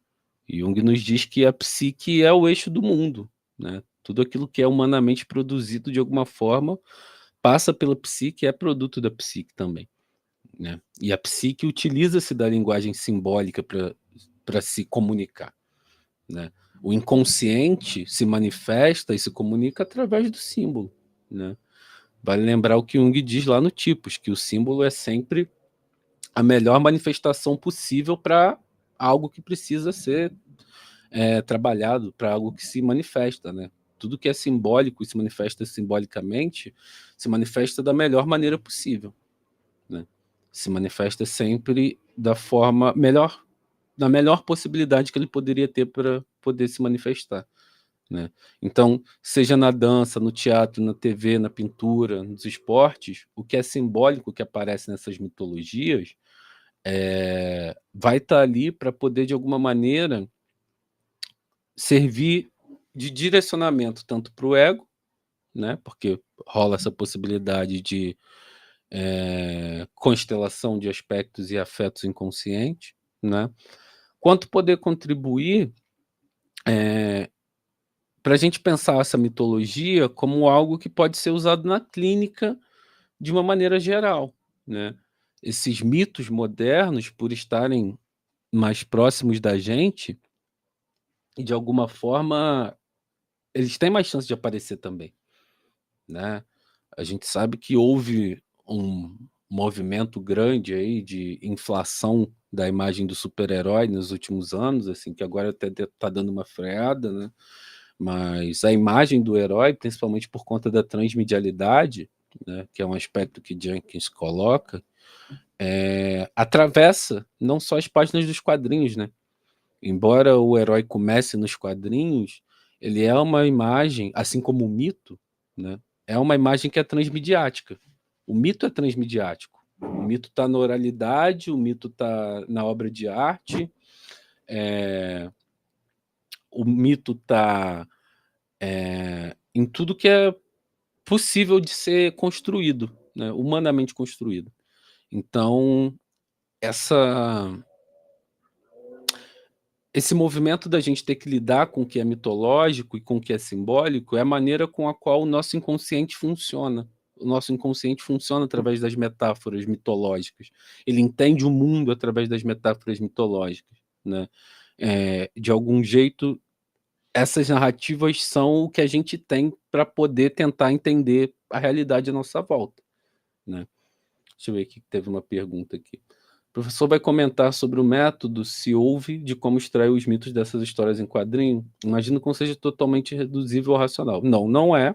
Jung nos diz que a psique é o eixo do mundo, né. Tudo aquilo que é humanamente produzido de alguma forma passa pela psique e é produto da psique também, né. E a psique utiliza-se da linguagem simbólica para se comunicar, né. O inconsciente se manifesta e se comunica através do símbolo, né. Vale lembrar o que Jung diz lá no Tipos, que o símbolo é sempre a melhor manifestação possível para algo que precisa ser, trabalhado, para algo que se manifesta, né. Tudo que é simbólico e se manifesta simbolicamente, se manifesta da melhor maneira possível, né. Se manifesta sempre da melhor possibilidade que ele poderia ter para poder se manifestar, né. Então, seja na dança, no teatro, na TV, na pintura, nos esportes, o que é simbólico que aparece nessas mitologias, vai estar ali para poder, de alguma maneira, servir de direcionamento tanto para o ego, né, porque rola essa possibilidade de, constelação de aspectos e afetos inconscientes, né, quanto poder contribuir, para a gente pensar essa mitologia como algo que pode ser usado na clínica de uma maneira geral, né. Esses mitos modernos, por estarem mais próximos da gente, e de alguma forma, eles têm mais chance de aparecer também, né. A gente sabe que houve um movimento grande aí de inflação da imagem do super-herói nos últimos anos, assim, que agora até tá dando uma freada, né. Mas a imagem do herói, principalmente por conta da transmedialidade, né, que é um aspecto que Jenkins coloca, atravessa não só as páginas dos quadrinhos, né. Embora o herói comece nos quadrinhos, ele é uma imagem, assim como o mito, né, é uma imagem que é transmediática. O mito é transmediático. O mito está na oralidade, o mito está na obra de arte, o mito está em tudo que é possível de ser construído, né, humanamente construído. Então, essa esse movimento da gente ter que lidar com o que é mitológico e com o que é simbólico é a maneira com a qual o nosso inconsciente funciona. O nosso inconsciente funciona através das metáforas mitológicas. Ele entende o mundo através das metáforas mitológicas, né. De algum jeito, essas narrativas são o que a gente tem para poder tentar entender a realidade à nossa volta, né. Deixa eu ver aqui, teve uma pergunta aqui. O professor vai comentar sobre o método, se houve, de como extrair os mitos dessas histórias em quadrinho? Imagino que não seja totalmente reduzível ao racional. Não, não é.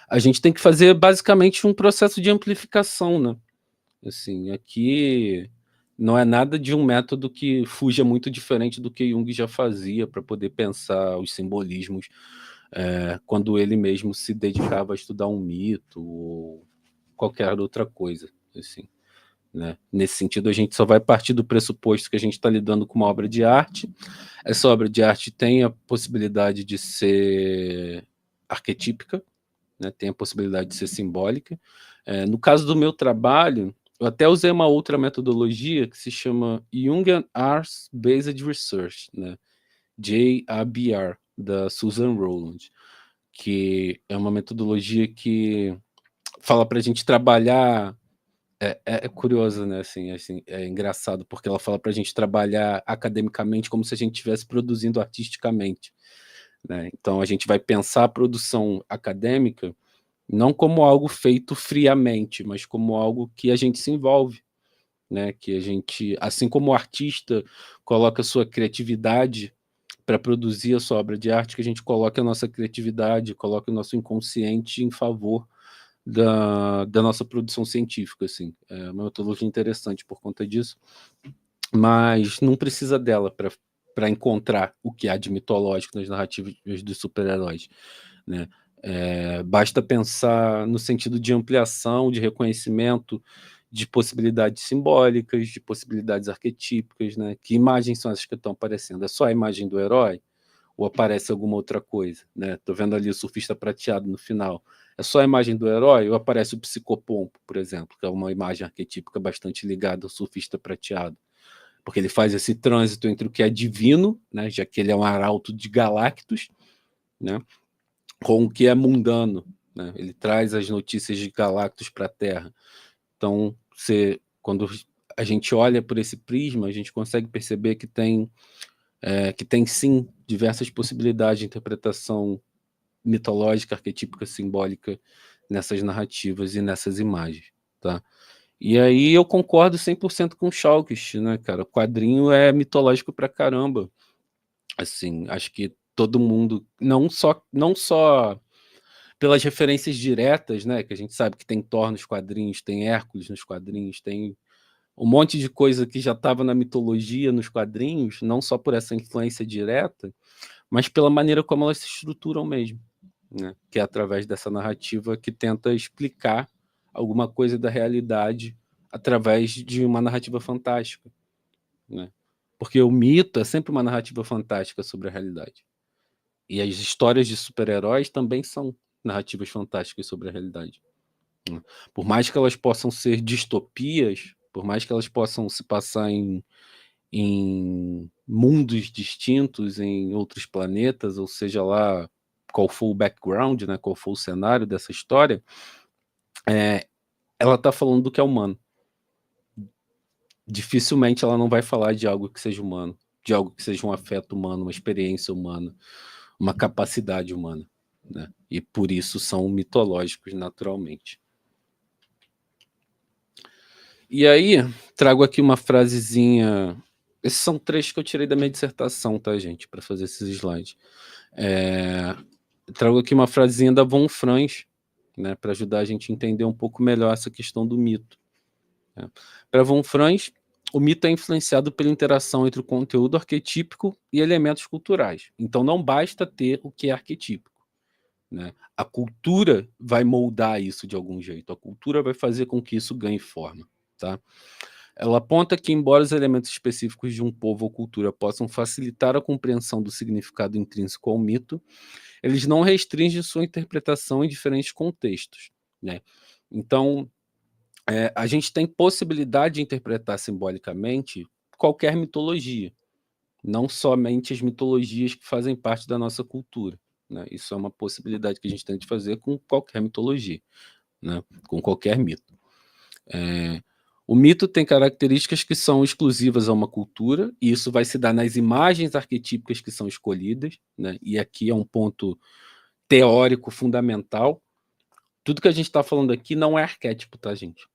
A gente tem que fazer basicamente um processo de amplificação, né. Assim, aqui não é nada de um método que fuja muito diferente do que Jung já fazia para poder pensar os simbolismos, quando ele mesmo se dedicava a estudar um mito ou qualquer outra coisa, assim, né. Nesse sentido, a gente só vai partir do pressuposto que a gente está lidando com uma obra de arte. Essa obra de arte tem a possibilidade de ser arquetípica, né, tem a possibilidade de ser simbólica. No caso do meu trabalho, eu até usei uma outra metodologia que se chama Jungian Arts Based Research, né, JABR, da Susan Rowland, que é uma metodologia que fala para a gente trabalhar. É curioso, né, assim, é engraçado, porque ela fala para a gente trabalhar academicamente como se a gente estivesse produzindo artisticamente, né. Então a gente vai pensar a produção acadêmica não como algo feito friamente, mas como algo que a gente se envolve, né, que a gente, assim como o artista coloca sua criatividade para produzir a sua obra de arte, que a gente coloque a nossa criatividade, coloque o nosso inconsciente em favor da nossa produção científica, assim. É uma metodologia interessante por conta disso, mas não precisa dela para encontrar o que há de mitológico nas narrativas dos super-heróis, né? Basta pensar no sentido de ampliação, de reconhecimento, de possibilidades simbólicas, de possibilidades arquetípicas, né? Que imagens são essas que estão aparecendo? É só a imagem do herói? Ou aparece alguma outra coisa, né? Tô vendo ali o surfista prateado no final. É só a imagem do herói ou aparece o psicopompo, por exemplo, que é uma imagem arquetípica bastante ligada ao surfista prateado, porque ele faz esse trânsito entre o que é divino, né, já que ele é um arauto de Galactus, né, com o que é mundano, né? Ele traz as notícias de Galactus para a Terra. Então, quando a gente olha por esse prisma, a gente consegue perceber que tem sim diversas possibilidades de interpretação mitológica, arquetípica, simbólica nessas narrativas e nessas imagens, tá? E aí eu concordo 100% com o Chalkist, né, cara? O quadrinho é mitológico pra caramba. Assim, acho que todo mundo, não só pelas referências diretas, né, que a gente sabe que tem Thor nos quadrinhos, tem Hércules nos quadrinhos, tem um monte de coisa que já estava na mitologia, nos quadrinhos, não só por essa influência direta, mas pela maneira como elas se estruturam mesmo, né? Que é através dessa narrativa que tenta explicar alguma coisa da realidade através de uma narrativa fantástica, né? Porque o mito é sempre uma narrativa fantástica sobre a realidade. E as histórias de super-heróis também são narrativas fantásticas sobre a realidade, né? Por mais que elas possam ser distopias, por mais que elas possam se passar em mundos distintos, em outros planetas, ou seja lá qual for o background, né, qual for o cenário dessa história, ela está falando do que é humano. Dificilmente ela não vai falar de algo que seja humano, de algo que seja um afeto humano, uma experiência humana, uma capacidade humana, né? E por isso são mitológicos naturalmente. E aí, trago aqui uma frasezinha. Esses são trechos que eu tirei da minha dissertação, tá, gente? Para fazer esses slides. Trago aqui uma frasezinha da Von Franz, né? Para ajudar a gente a entender um pouco melhor essa questão do mito, né? Para Von Franz, o mito é influenciado pela interação entre o conteúdo arquetípico e elementos culturais. Então, não basta ter o que é arquetípico, né? A cultura vai moldar isso de algum jeito. A cultura vai fazer com que isso ganhe forma, tá? Ela aponta que, embora os elementos específicos de um povo ou cultura possam facilitar a compreensão do significado intrínseco ao mito, eles não restringem sua interpretação em diferentes contextos, né? Então, a gente tem possibilidade de interpretar simbolicamente qualquer mitologia, não somente as mitologias que fazem parte da nossa cultura, né? Isso é uma possibilidade que a gente tem de fazer com qualquer mitologia, né? Com qualquer mito. O mito tem características que são exclusivas a uma cultura, e isso vai se dar nas imagens arquetípicas que são escolhidas, né? E aqui é um ponto teórico fundamental. Tudo que a gente está falando aqui não é arquétipo, tá, gente?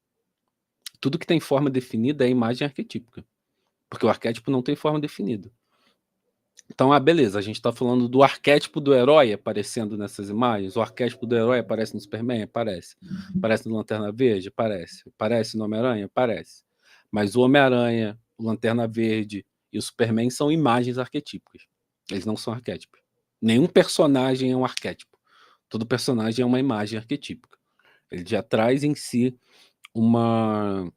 Tudo que tem forma definida é imagem arquetípica, porque o arquétipo não tem forma definida. Então, beleza, a gente está falando do arquétipo do herói aparecendo nessas imagens. O arquétipo do herói aparece no Superman? Aparece. Aparece no Lanterna Verde? Aparece. Aparece no Homem-Aranha? Aparece. Mas o Homem-Aranha, o Lanterna Verde e o Superman são imagens arquetípicas. Eles não são arquétipos. Nenhum personagem é um arquétipo. Todo personagem é uma imagem arquetípica. Ele já traz em si uma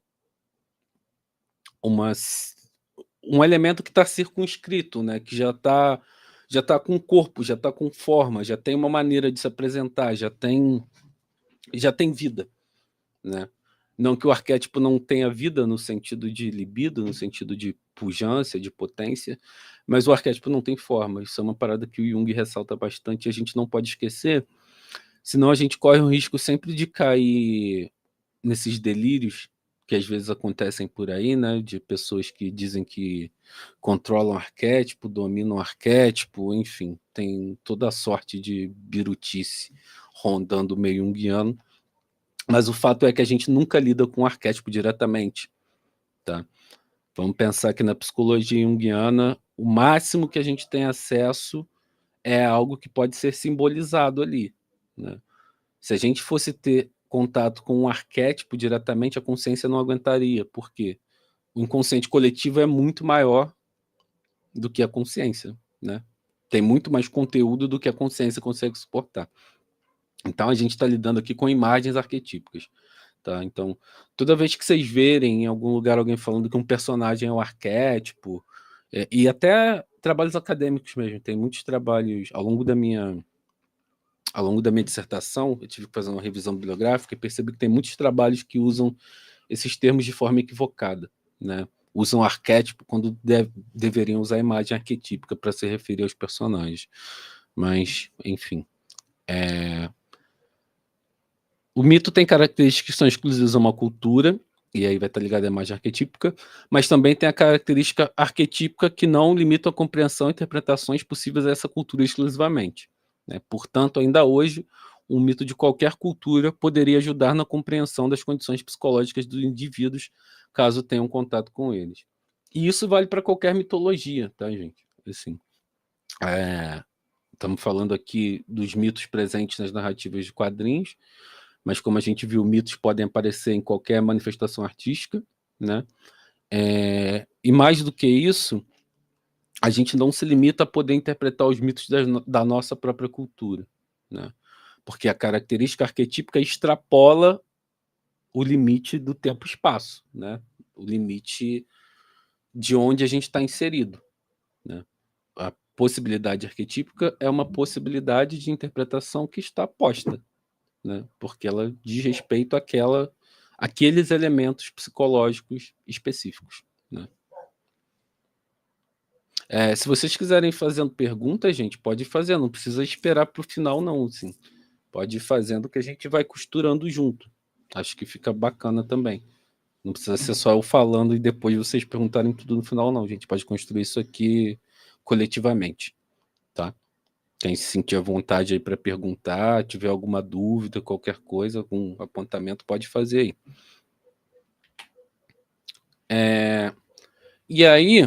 um elemento que está circunscrito, né? Que já tá com corpo, já está com forma, já tem uma maneira de se apresentar, já tem vida, né? Não que o arquétipo não tenha vida no sentido de libido, no sentido de pujança, de potência, mas o arquétipo não tem forma. Isso é uma parada que o Jung ressalta bastante e a gente não pode esquecer, senão a gente corre o risco sempre de cair nesses delírios que às vezes acontecem por aí, né, de pessoas que dizem que controlam arquétipo, dominam arquétipo, enfim, tem toda a sorte de birutice rondando o meio junguiano, mas o fato é que a gente nunca lida com o arquétipo diretamente, tá? Vamos pensar que na psicologia junguiana, o máximo que a gente tem acesso é algo que pode ser simbolizado ali, né? Se a gente fosse ter contato com um arquétipo diretamente, a consciência não aguentaria. Por quê? O inconsciente coletivo é muito maior do que a consciência, né? Tem muito mais conteúdo do que a consciência consegue suportar. Então, a gente está lidando aqui com imagens arquetípicas. Tá? Então, toda vez que vocês verem em algum lugar alguém falando que um personagem é um arquétipo, e até trabalhos acadêmicos mesmo, tem muitos trabalhos ao longo da minha dissertação, eu tive que fazer uma revisão bibliográfica e percebi que tem muitos trabalhos que usam esses termos de forma equivocada, né? Usam arquétipo quando deveriam usar a imagem arquetípica para se referir aos personagens. Mas, enfim. O mito tem características que são exclusivas a uma cultura, e aí vai estar ligado à imagem arquetípica, mas também tem a característica arquetípica que não limita a compreensão e interpretações possíveis a essa cultura exclusivamente, né? Portanto, ainda hoje, um mito de qualquer cultura poderia ajudar na compreensão das condições psicológicas dos indivíduos, caso tenham contato com eles. E isso vale para qualquer mitologia, tá, gente? Assim, estamos falando aqui dos mitos presentes nas narrativas de quadrinhos, mas como a gente viu, mitos podem aparecer em qualquer manifestação artística, né? E mais do que isso, a gente não se limita a poder interpretar os mitos da nossa própria cultura, né? Porque a característica arquetípica extrapola o limite do tempo e espaço, né? O limite de onde a gente está inserido, né? A possibilidade arquetípica é uma possibilidade de interpretação que está posta, né? Porque ela diz respeito àqueles elementos psicológicos específicos, né? Se vocês quiserem fazendo perguntas, gente, pode ir fazendo, não precisa esperar para o final, não. Assim. Pode ir fazendo que a gente vai costurando junto. Acho que fica bacana também. Não precisa ser só eu falando e depois vocês perguntarem tudo no final, não. A gente pode construir isso aqui coletivamente, tá? Quem se sentir à vontade aí para perguntar, tiver alguma dúvida, qualquer coisa, algum apontamento, pode fazer aí. E aí,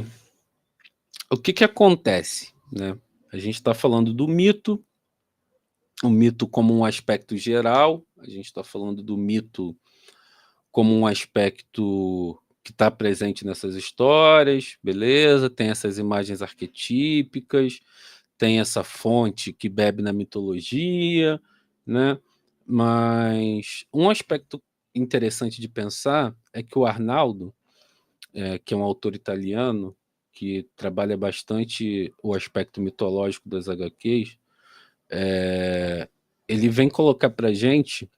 o que acontece, né? A gente está falando do mito, o mito como um aspecto geral, a gente está falando do mito como um aspecto que está presente nessas histórias, beleza? Tem essas imagens arquetípicas, tem essa fonte que bebe na mitologia, né? Mas um aspecto interessante de pensar é que o Arnaldo, que é um autor italiano que trabalha bastante o aspecto mitológico das HQs, ele vem colocar para gente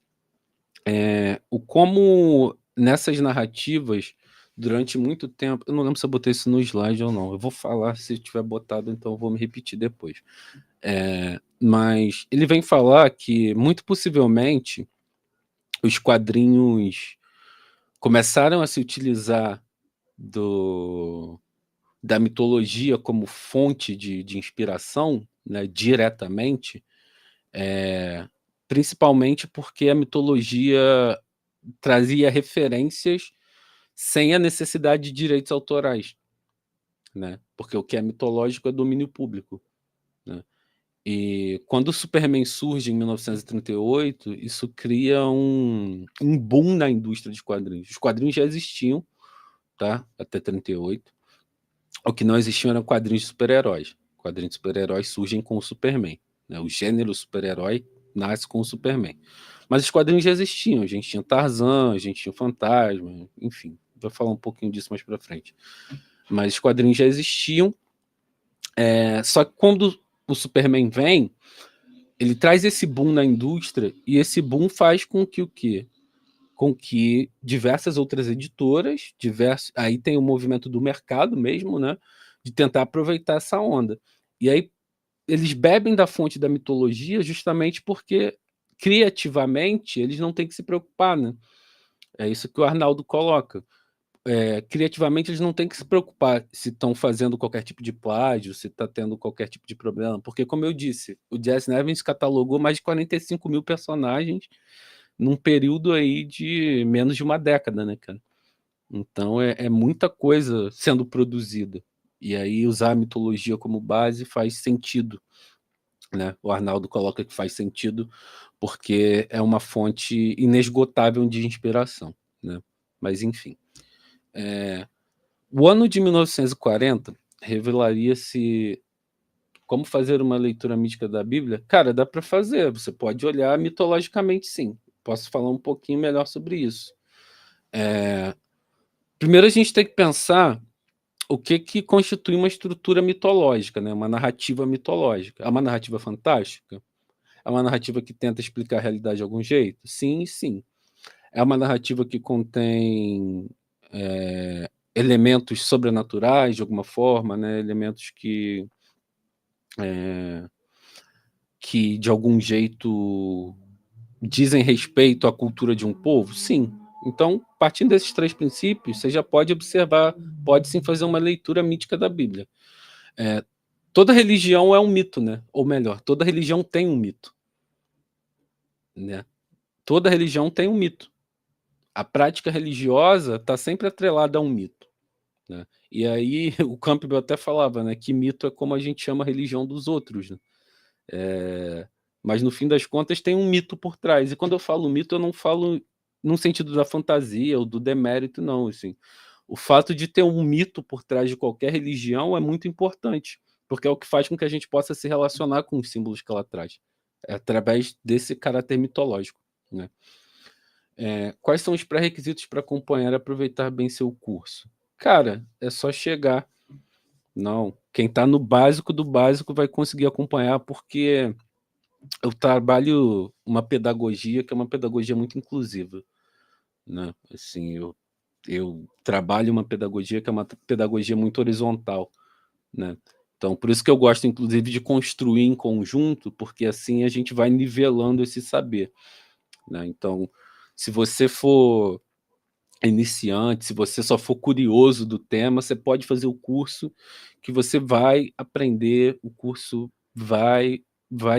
o como nessas narrativas, durante muito tempo, eu não lembro se eu botei isso no slide ou não, eu vou falar se tiver botado, então eu vou me repetir depois. Mas ele vem falar que, muito possivelmente, os quadrinhos começaram a se utilizar da mitologia como fonte de inspiração, né, diretamente, principalmente porque a mitologia trazia referências sem a necessidade de direitos autorais, né? Porque o que é mitológico é domínio público, né? E quando o Superman surge em 1938, isso cria um boom na indústria dos quadrinhos. Os quadrinhos já existiam, tá? Até 38. O que não existiam eram quadrinhos de super-heróis. Quadrinhos de super-heróis surgem com o Superman, né? O gênero super-herói nasce com o Superman. Mas os quadrinhos já existiam. A gente tinha Tarzan, a gente tinha o Fantasma, enfim. Vou falar um pouquinho disso mais pra frente. Mas os quadrinhos já existiam. Só que quando o Superman vem, ele traz esse boom na indústria e esse boom faz com que o quê? Com que diversas outras editoras, aí tem o movimento do mercado mesmo, né? De tentar aproveitar essa onda. E aí eles bebem da fonte da mitologia justamente porque criativamente eles não têm que se preocupar, né? É isso que o Arnaldo coloca. Criativamente eles não têm que se preocupar se estão fazendo qualquer tipo de plágio, se está tendo qualquer tipo de problema, porque, como eu disse, o Jesse Nevins catalogou mais de 45 mil personagens num período aí de menos de uma década, né, cara? Então é muita coisa sendo produzida. E aí usar a mitologia como base faz sentido, né? O Arnaldo coloca que faz sentido porque é uma fonte inesgotável de inspiração, né? Mas enfim. O ano de 1940 revelaria-se como fazer uma leitura mística da Bíblia. Cara, dá para fazer. Você pode olhar mitologicamente, sim. Posso falar um pouquinho melhor sobre isso. Primeiro a gente tem que pensar o que constitui uma estrutura mitológica, né? Uma narrativa mitológica. É uma narrativa fantástica? É uma narrativa que tenta explicar a realidade de algum jeito? Sim, sim. É uma narrativa que contém elementos sobrenaturais, de alguma forma, né? Elementos que, de algum jeito, dizem respeito à cultura de um povo? Sim. Então, partindo desses 3 princípios, você já pode observar, pode sim fazer uma leitura mítica da Bíblia. Toda religião é um mito, né? Ou melhor, toda religião tem um mito, né? Toda religião tem um mito. A prática religiosa está sempre atrelada a um mito, né? E aí o Campbell até falava, né, que mito é como a gente chama a religião dos outros, né? Mas no fim das contas tem um mito por trás. E quando eu falo mito, eu não falo no sentido da fantasia ou do demérito, não. Assim, o fato de ter um mito por trás de qualquer religião é muito importante, porque é o que faz com que a gente possa se relacionar com os símbolos que ela traz, através desse caráter mitológico, né? Quais são os pré-requisitos para acompanhar e aproveitar bem seu curso? Cara, é só chegar. Não, quem está no básico do básico vai conseguir acompanhar, porque eu trabalho uma pedagogia que é uma pedagogia muito inclusiva, né? Assim, eu trabalho uma pedagogia que é uma pedagogia muito horizontal, né? Então, por isso que eu gosto, inclusive, de construir em conjunto, porque assim a gente vai nivelando esse saber, né? Então, se você for iniciante, se você só for curioso do tema, você pode fazer o curso que você vai aprender, o curso vai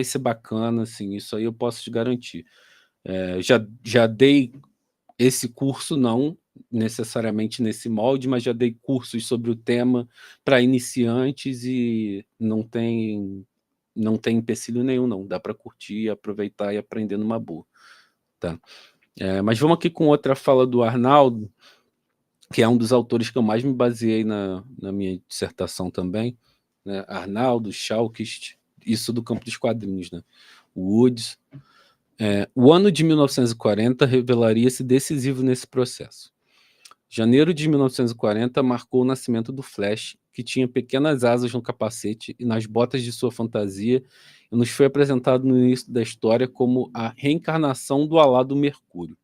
ser bacana, assim, isso aí eu posso te garantir. Já dei esse curso, não necessariamente nesse molde, mas já dei cursos sobre o tema para iniciantes e não tem empecilho nenhum, não. Dá para curtir, aproveitar e aprender numa boa, tá? Mas vamos aqui com outra fala do Arnaldo, que é um dos autores que eu mais me baseei na minha dissertação também, né? Arnaldo, Schalkist, isso do campo dos quadrinhos, né? Woods. O ano de 1940 revelaria-se decisivo nesse processo. Janeiro de 1940 marcou o nascimento do Flash, que tinha pequenas asas no capacete e nas botas de sua fantasia, e nos foi apresentado no início da história como a reencarnação do alado Mercúrio.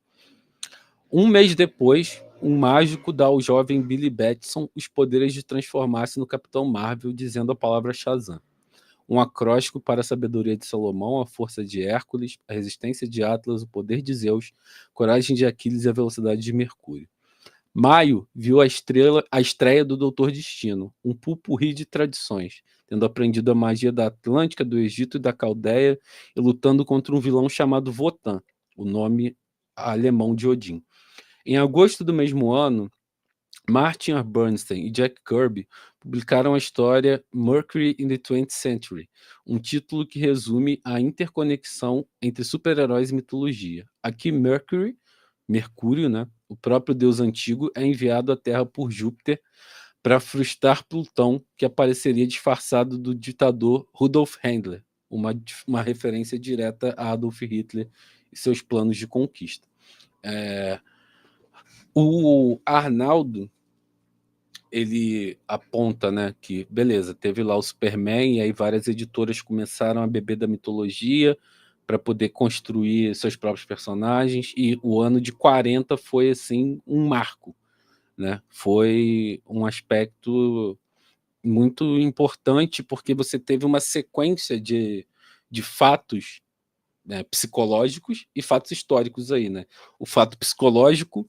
Um mês depois, um mágico dá ao jovem Billy Batson os poderes de transformar-se no Capitão Marvel, dizendo a palavra Shazam. Um acróstico para a sabedoria de Salomão, a força de Hércules, a resistência de Atlas, o poder de Zeus, coragem de Aquiles e a velocidade de Mercúrio. Maio viu a estreia do Doutor Destino, um pupurri de tradições, tendo aprendido a magia da Atlântica, do Egito e da Caldeia, e lutando contra um vilão chamado Votan, o nome alemão de Odin. Em agosto do mesmo ano, Martin R. Bernstein e Jack Kirby publicaram a história Mercury in the 20th Century, um título que resume a interconexão entre super-heróis e mitologia. Aqui, Mercúrio, né, o próprio deus antigo, é enviado à Terra por Júpiter para frustrar Plutão, que apareceria disfarçado do ditador Rudolf Handler, uma referência direta a Adolf Hitler e seus planos de conquista. O Arnaldo, ele aponta, né, que beleza, teve lá o Superman e aí várias editoras começaram a beber da mitologia para poder construir seus próprios personagens, e o ano de 40 foi assim um marco, né? Foi um aspecto muito importante porque você teve uma sequência de fatos, né, psicológicos e fatos históricos aí, né? O fato psicológico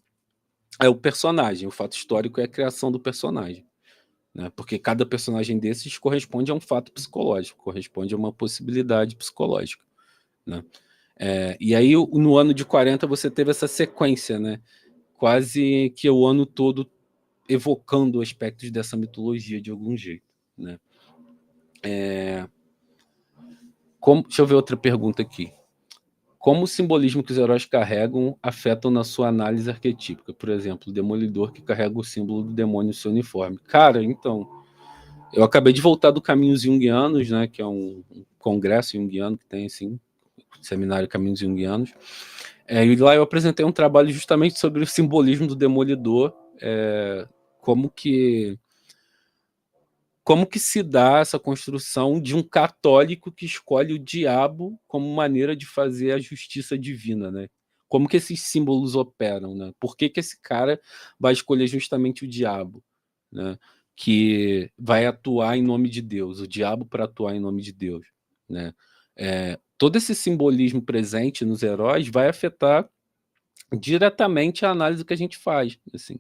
é o personagem, o fato histórico é a criação do personagem, né? Porque cada personagem desses corresponde a um fato psicológico, corresponde a uma possibilidade psicológica, né? E aí, no ano de 40, você teve essa sequência, né? quase que o ano todo evocando aspectos dessa mitologia de algum jeito, né? Deixa eu ver outra pergunta aqui. Como o simbolismo que os heróis carregam afetam na sua análise arquetípica? Por exemplo, o Demolidor que carrega o símbolo do demônio no seu uniforme. Cara, então, eu acabei de voltar do Caminhos Junguianos, né, que é um congresso junguiano que tem, assim, seminário Caminhos Junguianos. E lá eu apresentei um trabalho justamente sobre o simbolismo do Demolidor, como que se dá essa construção de um católico que escolhe o diabo como maneira de fazer a justiça divina, né? Como que esses símbolos operam, né? Por que esse cara vai escolher justamente o diabo, né? Que vai atuar em nome de Deus, o diabo para atuar em nome de Deus, né? Todo esse simbolismo presente nos heróis vai afetar diretamente a análise que a gente faz, assim.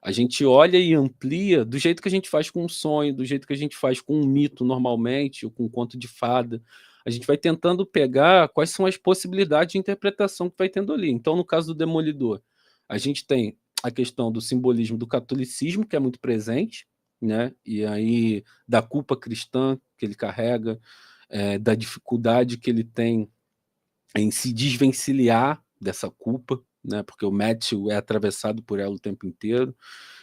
A gente olha e amplia do jeito que a gente faz com um sonho, do jeito que a gente faz com um mito normalmente, ou com um conto de fada. A gente vai tentando pegar quais são as possibilidades de interpretação que vai tendo ali. Então, no caso do Demolidor, a gente tem a questão do simbolismo do catolicismo, que é muito presente, né? E aí da culpa cristã que ele carrega, da dificuldade que ele tem em se desvencilhar dessa culpa, né? Porque o Matthew é atravessado por ela o tempo inteiro,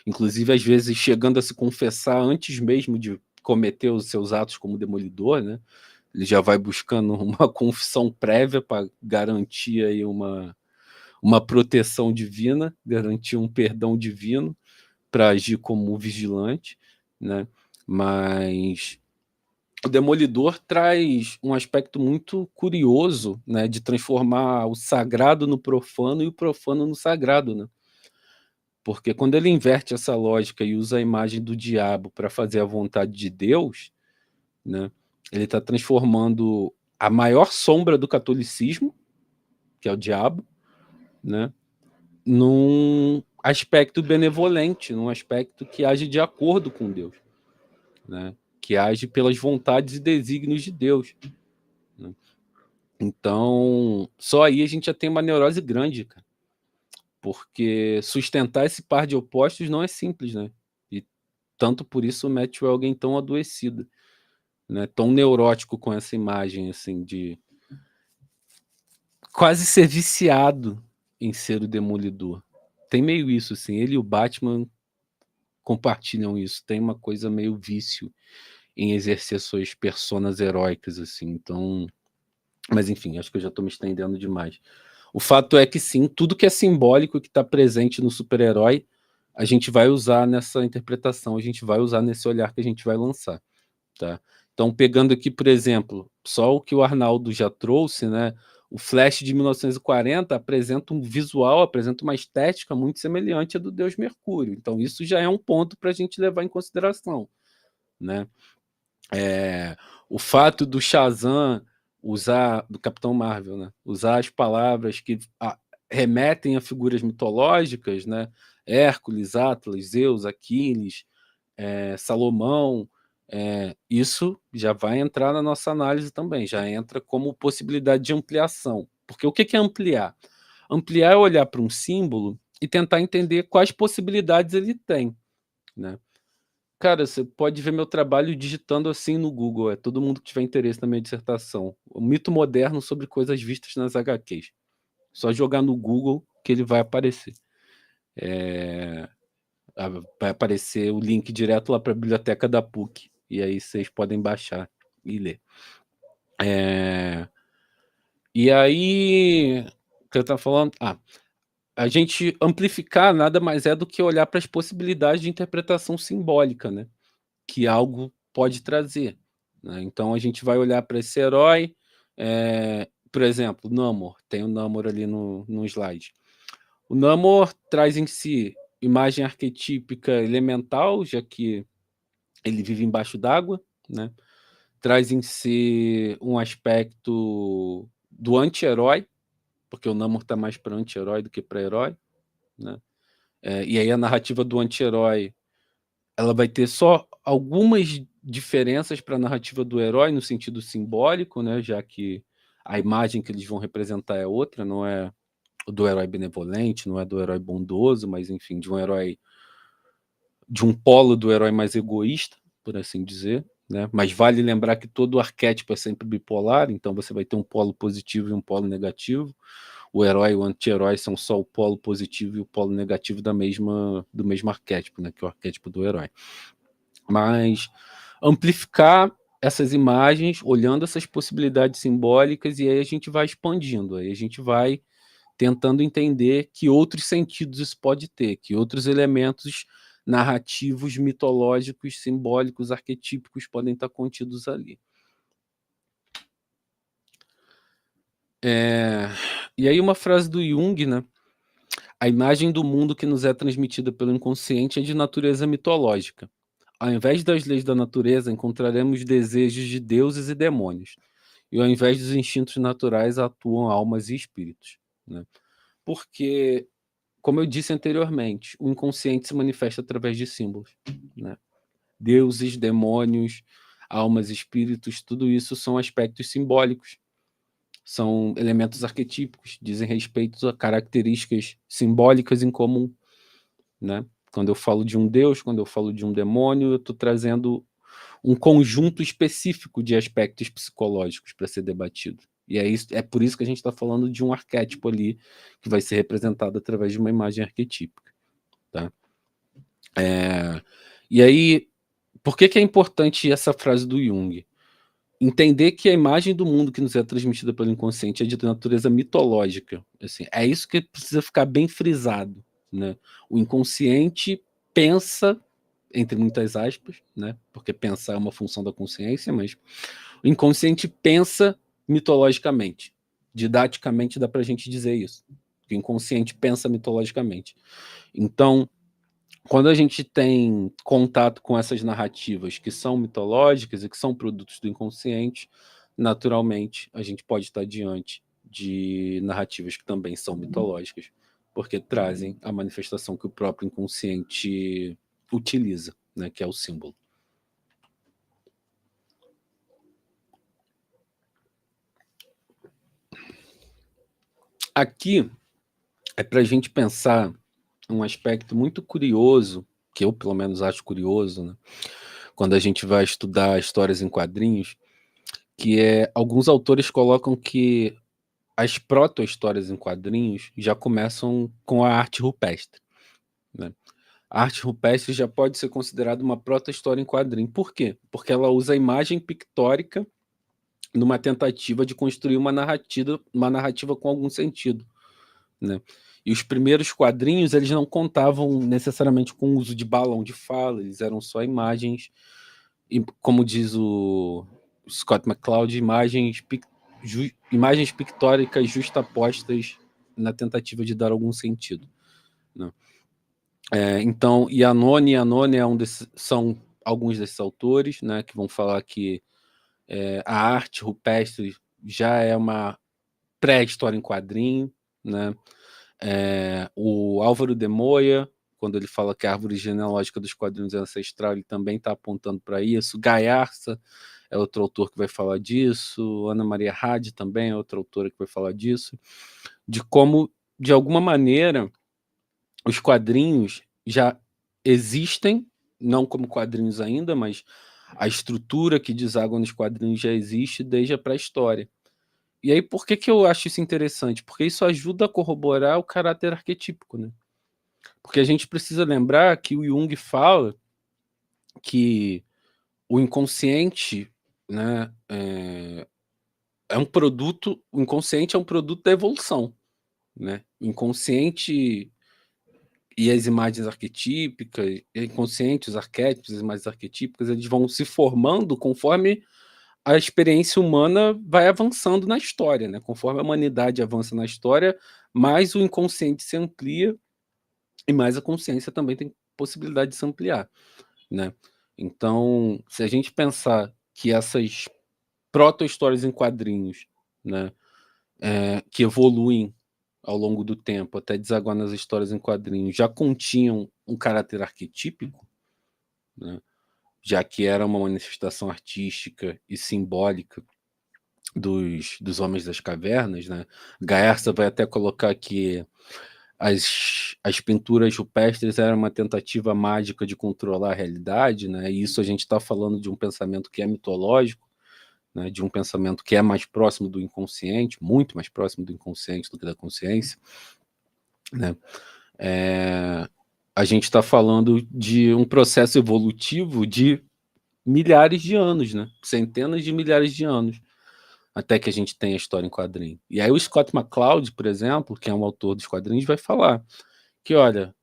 inclusive às vezes chegando a se confessar antes mesmo de cometer os seus atos como demolidor, né? Ele já vai buscando uma confissão prévia para garantir aí uma proteção divina, garantir um perdão divino para agir como vigilante, né? Mas o Demolidor traz um aspecto muito curioso, né, de transformar o sagrado no profano e o profano no sagrado, né? Porque quando ele inverte essa lógica e usa a imagem do diabo para fazer a vontade de Deus, né, ele está transformando a maior sombra do catolicismo, que é o diabo, né, num aspecto benevolente, num aspecto que age de acordo com Deus, né, que age pelas vontades e desígnios de Deus, né? Então, só aí a gente já tem uma neurose grande, cara. Porque sustentar esse par de opostos não é simples, né? E tanto por isso o Matthew é alguém tão adoecido, né? Tão neurótico com essa imagem, assim, de quase ser viciado em ser o Demolidor. Tem meio isso, assim. Ele e o Batman compartilham isso. Tem uma coisa meio vício em exercer suas personas heróicas, assim. Então, mas enfim, acho que eu já estou me estendendo demais. O fato é que sim, tudo que é simbólico que está presente no super-herói, a gente vai usar nessa interpretação, a gente vai usar nesse olhar que a gente vai lançar, tá? Então, pegando aqui, por exemplo, só o que o Arnaldo já trouxe, né? O Flash de 1940 apresenta um visual, apresenta uma estética muito semelhante à do Deus Mercúrio. Então, isso já é um ponto para a gente levar em consideração, né? O fato do Shazam usar, do Capitão Marvel, né? Usar as palavras que remetem a figuras mitológicas, né? Hércules, Atlas, Zeus, Aquiles, Salomão, isso já vai entrar na nossa análise também, já entra como possibilidade de ampliação. Porque o que é ampliar? Ampliar é olhar para um símbolo e tentar entender quais possibilidades ele tem, né? Cara, você pode ver meu trabalho digitando assim no Google, todo mundo que tiver interesse na minha dissertação. O mito moderno sobre coisas vistas nas HQs. Só jogar no Google que ele vai aparecer. Vai aparecer o link direto lá para a biblioteca da PUC. E aí vocês podem baixar e ler. E aí, o que eu estava falando? A gente amplificar nada mais é do que olhar para as possibilidades de interpretação simbólica, né? Que algo pode trazer, né? Então a gente vai olhar para esse herói, por exemplo, Namor, tem o Namor ali no slide. O Namor traz em si imagem arquetípica elemental, já que ele vive embaixo d'água, né? Traz em si um aspecto do anti-herói, porque o Namor está mais para anti-herói do que para herói, né? E aí a narrativa do anti-herói ela vai ter só algumas diferenças para a narrativa do herói no sentido simbólico, né? Já que a imagem que eles vão representar é outra, não é do herói benevolente, não é do herói bondoso, mas enfim, de um polo do herói mais egoísta, por assim dizer, né? Mas vale lembrar que todo arquétipo é sempre bipolar, então você vai ter um polo positivo e um polo negativo. O herói e o anti-herói são só o polo positivo e o polo negativo do mesmo arquétipo, né? Que é o arquétipo do herói. Mas amplificar essas imagens, olhando essas possibilidades simbólicas, e aí a gente vai expandindo, aí a gente vai tentando entender que outros sentidos isso pode ter, que outros elementos narrativos, mitológicos, simbólicos, arquetípicos podem estar contidos ali. E aí uma frase do Jung, né? A imagem do mundo que nos é transmitida pelo inconsciente é de natureza mitológica. Ao invés das leis da natureza, encontraremos desejos de deuses e demônios. E ao invés dos instintos naturais, atuam almas e espíritos, né? Porque, como eu disse anteriormente, o inconsciente se manifesta através de símbolos, né? Deuses, demônios, almas, espíritos, tudo isso são aspectos simbólicos, são elementos arquetípicos, dizem respeito a características simbólicas em comum, né? Quando eu falo de um deus, quando eu falo de um demônio, eu estou trazendo um conjunto específico de aspectos psicológicos para ser debatido. E é por isso que a gente está falando de um arquétipo ali que vai ser representado através de uma imagem arquetípica. Tá? E aí, por que é importante essa frase do Jung? Entender que a imagem do mundo que nos é transmitida pelo inconsciente é de natureza mitológica. Assim, é isso que precisa ficar bem frisado. Né? O inconsciente pensa, entre muitas aspas, né? Porque pensar é uma função da consciência, mas o inconsciente pensa mitologicamente. Didaticamente dá para a gente dizer isso. O inconsciente pensa mitologicamente. Então, quando a gente tem contato com essas narrativas que são mitológicas e que são produtos do inconsciente, naturalmente a gente pode estar diante de narrativas que também são mitológicas, porque trazem a manifestação que o próprio inconsciente utiliza, né, que é o símbolo. Aqui é para a gente pensar um aspecto muito curioso, que eu pelo menos acho curioso, né? Quando a gente vai estudar histórias em quadrinhos, que é alguns autores colocam que as proto-histórias em quadrinhos já começam com a arte rupestre. Né? A arte rupestre já pode ser considerada uma proto-história em quadrinho. Por quê? Porque ela usa a imagem pictórica numa tentativa de construir uma narrativa com algum sentido. Né? E os primeiros quadrinhos, eles não contavam necessariamente com o uso de balão de fala, eles eram só imagens, e, como diz o Scott McCloud, imagens pictóricas justapostas na tentativa de dar algum sentido. Né? Então, Iannone são alguns desses autores, né, que vão falar que a arte rupestre já é uma pré-história em quadrinho, né? O Álvaro de Moya, quando ele fala que a árvore genealógica dos quadrinhos é ancestral, ele também está apontando para isso. Gaiarsa é outro autor que vai falar disso. Ana Maria Hadi também é outra autora que vai falar disso. De como, de alguma maneira, os quadrinhos já existem, não como quadrinhos ainda, mas a estrutura que deságua nos quadrinhos já existe desde a pré-história. E aí, por que eu acho isso interessante? Porque isso ajuda a corroborar o caráter arquetípico, né? Porque a gente precisa lembrar que o Jung fala que o inconsciente, né, é um produto, o inconsciente é um produto da evolução, né? O inconsciente e as imagens arquetípicas, o inconsciente, os arquétipos, as imagens arquetípicas, eles vão se formando conforme a experiência humana vai avançando na história, né? Conforme a humanidade avança na história, mais o inconsciente se amplia e mais a consciência também tem possibilidade de se ampliar, né? Então, se a gente pensar que essas proto-histórias em quadrinhos, né, que evoluem ao longo do tempo até desaguar nas histórias em quadrinhos, já continham um caráter arquetípico, né, já que era uma manifestação artística e simbólica dos Homens das Cavernas, né? Gaersa vai até colocar que as pinturas rupestres eram uma tentativa mágica de controlar a realidade, né? E isso a gente está falando de um pensamento que é mitológico, né? De um pensamento que é mais próximo do inconsciente, muito mais próximo do inconsciente do que da consciência, né? A gente está falando de um processo evolutivo de milhares de anos, né? Centenas de milhares de anos, até que a gente tenha a história em quadrinho. E aí o Scott McCloud, por exemplo, que é um autor dos quadrinhos, vai falar que, olha,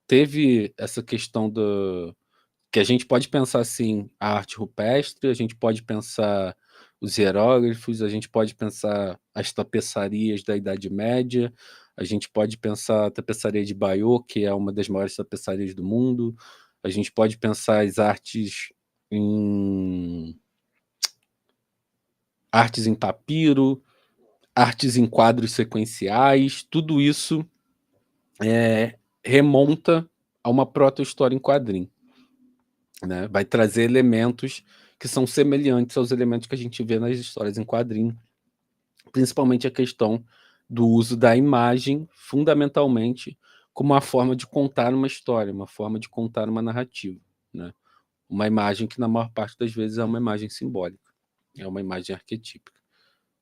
teve essa questão do que a gente pode pensar assim, a arte rupestre, a gente pode pensar os hieróglifos, a gente pode pensar as tapeçarias da Idade Média, a gente pode pensar a tapeçaria de Bayeux, que é uma das maiores tapeçarias do mundo, a gente pode pensar as em artes em papiro, artes em quadros sequenciais, tudo isso remonta a uma proto-história em quadrinho, né? Vai trazer elementos que são semelhantes aos elementos que a gente vê nas histórias em quadrinho, principalmente a questão do uso da imagem, fundamentalmente, como uma forma de contar uma história, uma forma de contar uma narrativa, né? Uma imagem que, na maior parte das vezes, é uma imagem simbólica, é uma imagem arquetípica,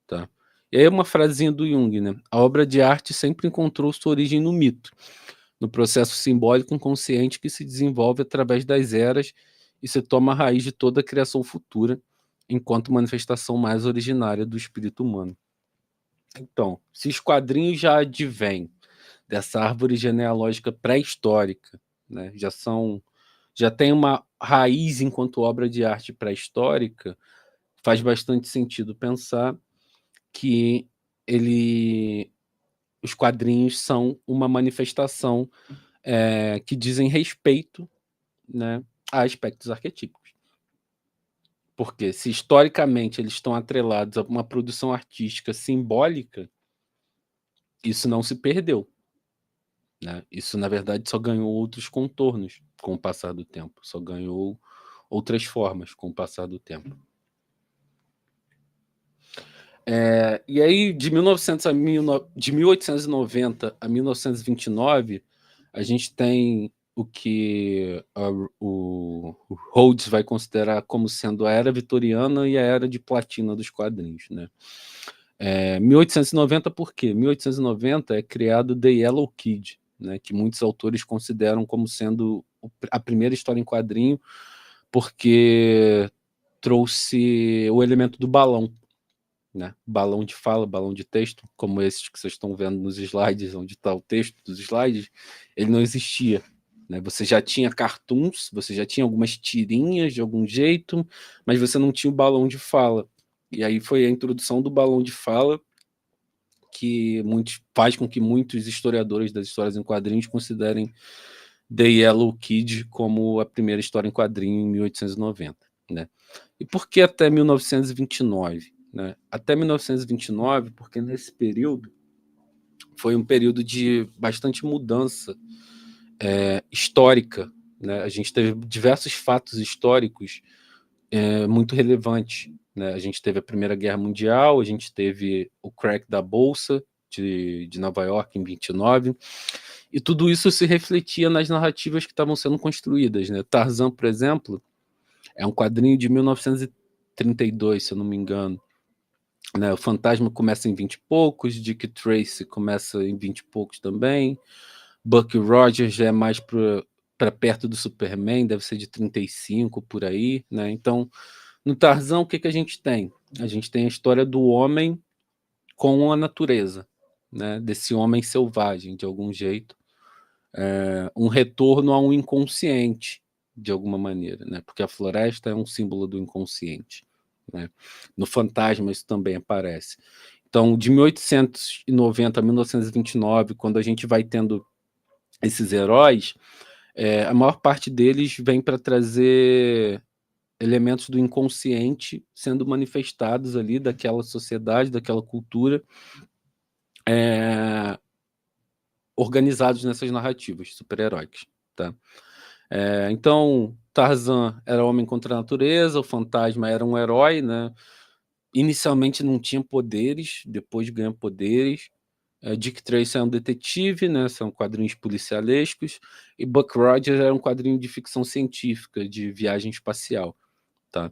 tá? E aí uma frasinha do Jung, né? A obra de arte sempre encontrou sua origem no mito, no processo simbólico inconsciente que se desenvolve através das eras e se toma a raiz de toda a criação futura, enquanto manifestação mais originária do espírito humano. Então, se os quadrinhos já advêm dessa árvore genealógica pré-histórica, né, já tem uma raiz enquanto obra de arte pré-histórica, faz bastante sentido pensar que os quadrinhos são uma manifestação que dizem respeito, né, a aspectos arquetípicos. Porque se historicamente eles estão atrelados a uma produção artística simbólica, isso não se perdeu, né? Isso, na verdade, só ganhou outros contornos com o passar do tempo, só ganhou outras formas com o passar do tempo. E aí, de 1890 a 1929, a gente tem o que o Rhodes vai considerar como sendo a era vitoriana e a era de platina dos quadrinhos, né? 1890 por quê? 1890 é criado The Yellow Kid, né, que muitos autores consideram como sendo a primeira história em quadrinho, porque trouxe o elemento do balão, né? Balão de fala, balão de texto, como esses que vocês estão vendo nos slides, onde está o texto dos slides, ele não existia, né? Você já tinha cartoons, você já tinha algumas tirinhas de algum jeito, mas você não tinha o balão de fala. E aí foi a introdução do balão de fala que faz com que muitos historiadores das histórias em quadrinhos considerem The Yellow Kid como a primeira história em quadrinho em 1890, né? E por que até 1929? Né? Até 1929, porque nesse período foi um período de bastante mudança histórica, né? A gente teve diversos fatos históricos muito relevantes, né? A gente teve a Primeira Guerra Mundial, a gente teve o crack da Bolsa de Nova York em 29, e tudo isso se refletia nas narrativas que estavam sendo construídas, né? Tarzan, por exemplo, é um quadrinho de 1932, se eu não me engano. Né, o Fantasma começa em 20 e poucos, Dick Tracy começa em 20 e poucos também, Buck Rogers já é mais para perto do Superman, deve ser de 35 por aí, né? Então, no Tarzan, o que a gente tem? A gente tem a história do homem com a natureza, né? Desse homem selvagem, de algum jeito, um retorno a um inconsciente, de alguma maneira, né? Porque a floresta é um símbolo do inconsciente, né? No Fantasma isso também aparece. Então, de 1890 a 1929, quando a gente vai tendo esses heróis, a maior parte deles vem para trazer elementos do inconsciente sendo manifestados ali daquela sociedade, daquela cultura, organizados nessas narrativas super-heróicas, tá? Então, Tarzan era homem contra a natureza, o Fantasma era um herói, né? inicialmente não tinha poderes, depois ganha poderes. Dick Tracy é um detetive, né? São quadrinhos policialescos, e Buck Rogers era um quadrinho de ficção científica, de viagem espacial, tá?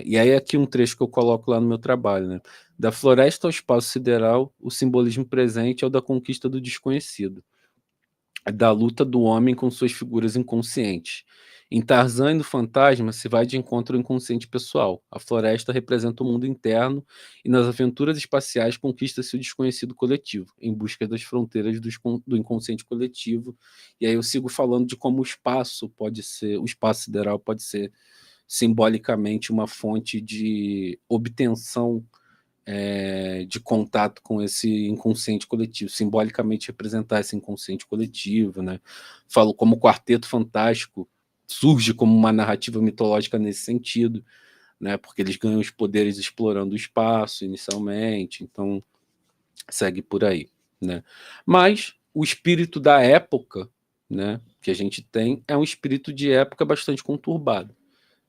E aí aqui um trecho que eu coloco lá no meu trabalho, né? Da floresta ao espaço sideral, o simbolismo presente é o da conquista do desconhecido, da luta do homem com suas figuras inconscientes. Em Tarzan e no Fantasma se vai de encontro ao inconsciente pessoal. A floresta representa o mundo interno e nas aventuras espaciais conquista-se o desconhecido coletivo, em busca das fronteiras do inconsciente coletivo. E aí eu sigo falando de como o espaço sideral pode ser simbolicamente uma fonte de obtenção de contato com esse inconsciente coletivo, simbolicamente representar esse inconsciente coletivo, né? Falo como o Quarteto Fantástico surge como uma narrativa mitológica nesse sentido, né? Porque eles ganham os poderes explorando o espaço inicialmente, então segue por aí, né? Mas o espírito da época, né, que a gente tem é um espírito de época bastante conturbado,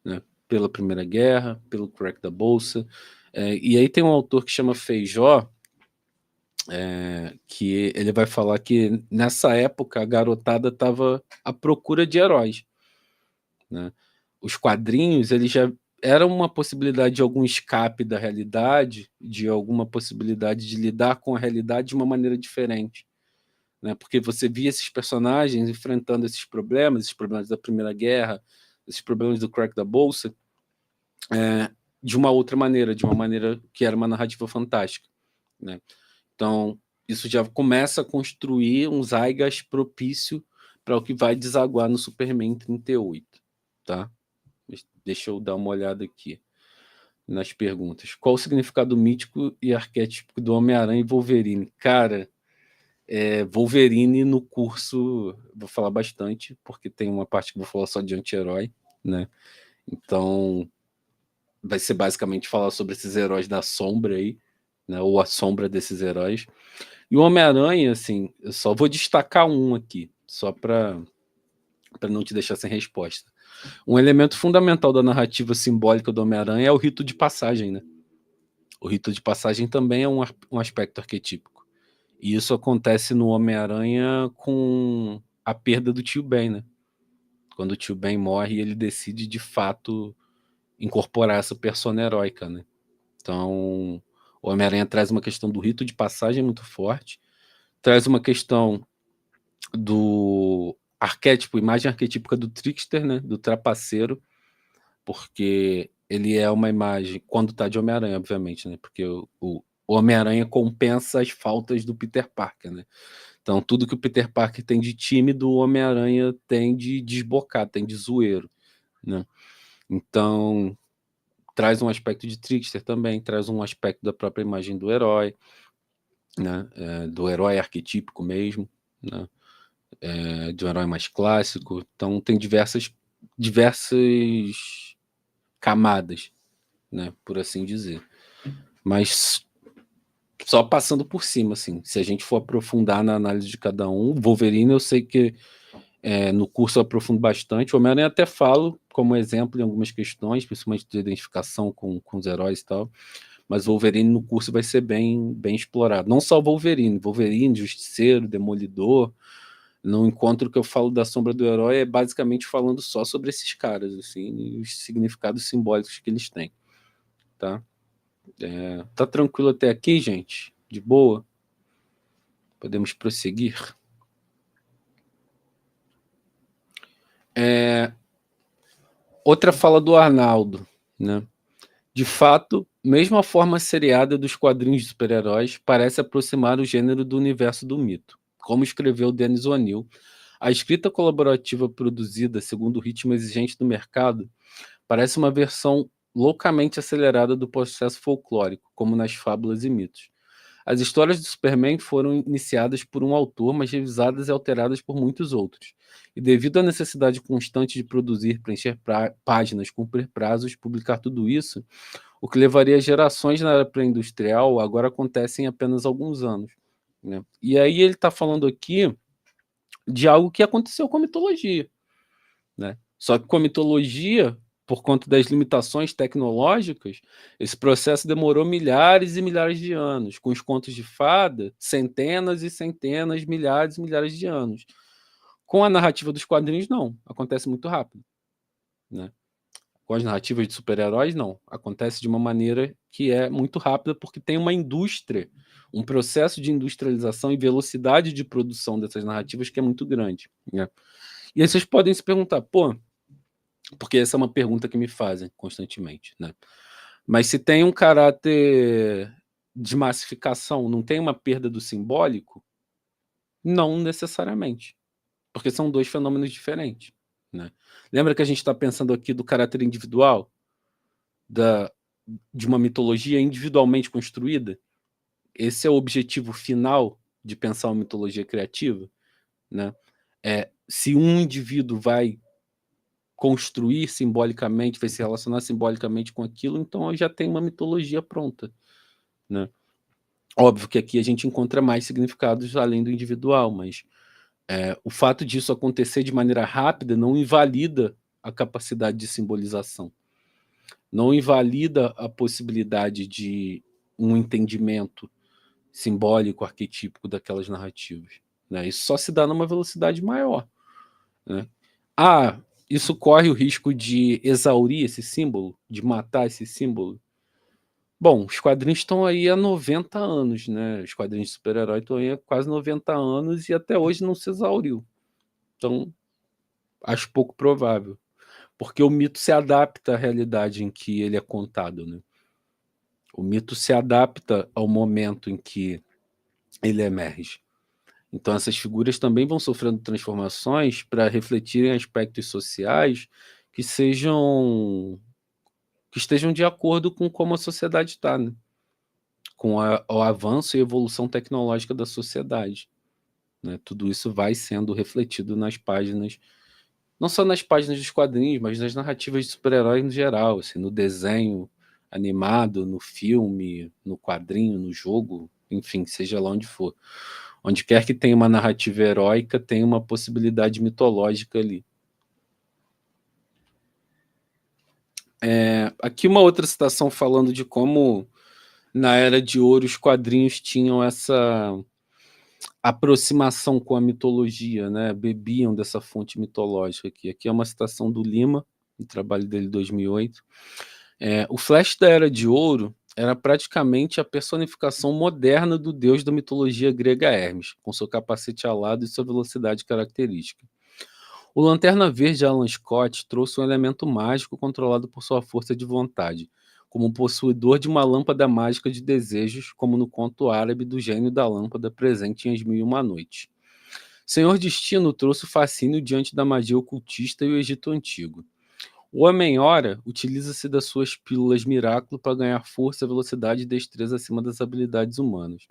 né? Pela Primeira Guerra, pelo crack da Bolsa. E aí tem um autor que chama Feijó, que ele vai falar que nessa época a garotada estava à procura de heróis, né? Os quadrinhos eles já eram uma possibilidade de algum escape da realidade, de alguma possibilidade de lidar com a realidade de uma maneira diferente, né? Porque você via esses personagens enfrentando esses problemas da Primeira Guerra, esses problemas do crack da Bolsa, de uma outra maneira, de uma maneira que era uma narrativa fantástica, né? Então, isso já começa a construir um zeitgeist propício para o que vai desaguar no Superman 38, tá? Deixa eu dar uma olhada aqui nas perguntas. Qual o significado mítico e arquétipo do Homem-Aranha e Wolverine? Cara, Wolverine no curso vou falar bastante, porque tem uma parte que eu vou falar só de anti-herói, né? Então, vai ser basicamente falar sobre esses heróis da sombra aí, né? Ou a sombra desses heróis. E o Homem-Aranha, assim, eu só vou destacar um aqui, só para não te deixar sem resposta. Um elemento fundamental da narrativa simbólica do Homem-Aranha é o rito de passagem, né? O rito de passagem também é um aspecto arquetípico. E isso acontece no Homem-Aranha com a perda do tio Ben, né? Quando o tio Ben morre, ele decide de fato incorporar essa persona heróica, né? Então, o Homem-Aranha traz uma questão do rito de passagem muito forte, traz uma questão do arquétipo, imagem arquetípica do trickster, né? Do trapaceiro, porque ele é uma imagem, quando tá de Homem-Aranha, obviamente, né? Porque o Homem-Aranha compensa as faltas do Peter Parker, né? Então, tudo que o Peter Parker tem de tímido, o Homem-Aranha tem de desbocado, tem de zoeiro, né? Então, traz um aspecto de trickster também, traz um aspecto da própria imagem do herói, né? Do herói arquetípico mesmo, né? De um herói mais clássico. Então, tem diversas camadas, né? Por assim dizer. Mas só passando por cima, assim, se a gente for aprofundar na análise de cada um, Wolverine eu sei que no curso eu aprofundo bastante, o Homem-Aranha até falo como exemplo em algumas questões, principalmente de identificação com os heróis e tal, mas o Wolverine no curso vai ser bem explorado. Não só o Wolverine, Justiceiro, Demolidor. No encontro que eu falo da sombra do herói é basicamente falando só sobre esses caras, assim, e os significados simbólicos que eles têm, tá? Tá tranquilo até aqui, gente? De boa? Podemos prosseguir? Outra fala do Arnaldo, né? De fato, mesmo a forma seriada dos quadrinhos de super-heróis parece aproximar o gênero do universo do mito. Como escreveu Dennis O'Neil, a escrita colaborativa produzida segundo o ritmo exigente do mercado parece uma versão loucamente acelerada do processo folclórico, como nas fábulas e mitos. As histórias do Superman foram iniciadas por um autor, mas revisadas e alteradas por muitos outros. E devido à necessidade constante de produzir, preencher páginas, cumprir prazos, publicar tudo isso, o que levaria gerações na era pré-industrial agora acontece em apenas alguns anos, né? E aí ele está falando aqui de algo que aconteceu com a mitologia, né? Só que com a mitologia por conta das limitações tecnológicas, esse processo demorou milhares e milhares de anos. Com os contos de fada, centenas e centenas, milhares e milhares de anos. Com a narrativa dos quadrinhos, não. Acontece muito rápido, né? Com as narrativas de super-heróis, não. Acontece de uma maneira que é muito rápida, porque tem uma indústria, um processo de industrialização e velocidade de produção dessas narrativas que é muito grande, né? E aí vocês podem se perguntar, pô, porque essa é uma pergunta que me fazem constantemente, né? Mas se tem um caráter de massificação, não tem uma perda do simbólico? Não necessariamente, porque são dois fenômenos diferentes, né? Lembra que a gente está pensando aqui do caráter individual, de uma mitologia individualmente construída? Esse é o objetivo final de pensar uma mitologia criativa, né? Se um indivíduo vai construir simbolicamente, vai se relacionar simbolicamente com aquilo, então eu já tenho uma mitologia pronta, né? Óbvio que aqui a gente encontra mais significados além do individual, mas o fato disso acontecer de maneira rápida não invalida a capacidade de simbolização, não invalida a possibilidade de um entendimento simbólico, arquetípico daquelas narrativas, né? Isso só se dá numa velocidade maior, né? Isso corre o risco de exaurir esse símbolo, de matar esse símbolo? Bom, os quadrinhos estão aí há 90 anos, né? Os quadrinhos de super-herói estão aí há quase 90 anos e até hoje não se exauriu. Então, acho pouco provável. Porque o mito se adapta à realidade em que ele é contado, né? O mito se adapta ao momento em que ele emerge. Então, essas figuras também vão sofrendo transformações para refletirem aspectos sociais que estejam de acordo com como a sociedade está, né? Com o avanço e evolução tecnológica da sociedade, né? Tudo isso vai sendo refletido nas páginas, não só nas páginas dos quadrinhos, mas nas narrativas de super-heróis no geral, assim, no desenho animado, no filme, no quadrinho, no jogo, enfim, seja lá onde for. Onde quer que tenha uma narrativa heróica, tem uma possibilidade mitológica ali. Aqui uma outra citação falando de como, na Era de Ouro, os quadrinhos tinham essa aproximação com a mitologia, né? Bebiam dessa fonte mitológica aqui. Aqui é uma citação do Lima, no trabalho dele de 2008. O Flash da Era de Ouro era praticamente a personificação moderna do deus da mitologia grega Hermes, com seu capacete alado e sua velocidade característica. O Lanterna Verde Alan Scott trouxe um elemento mágico controlado por sua força de vontade, como um possuidor de uma lâmpada mágica de desejos, como no conto árabe do gênio da lâmpada presente em As Mil e Uma Noites. Senhor Destino trouxe o fascínio diante da magia ocultista e o Egito Antigo. O Homem-Hora utiliza-se das suas pílulas Miraculo para ganhar força, velocidade e destreza acima das habilidades humanas.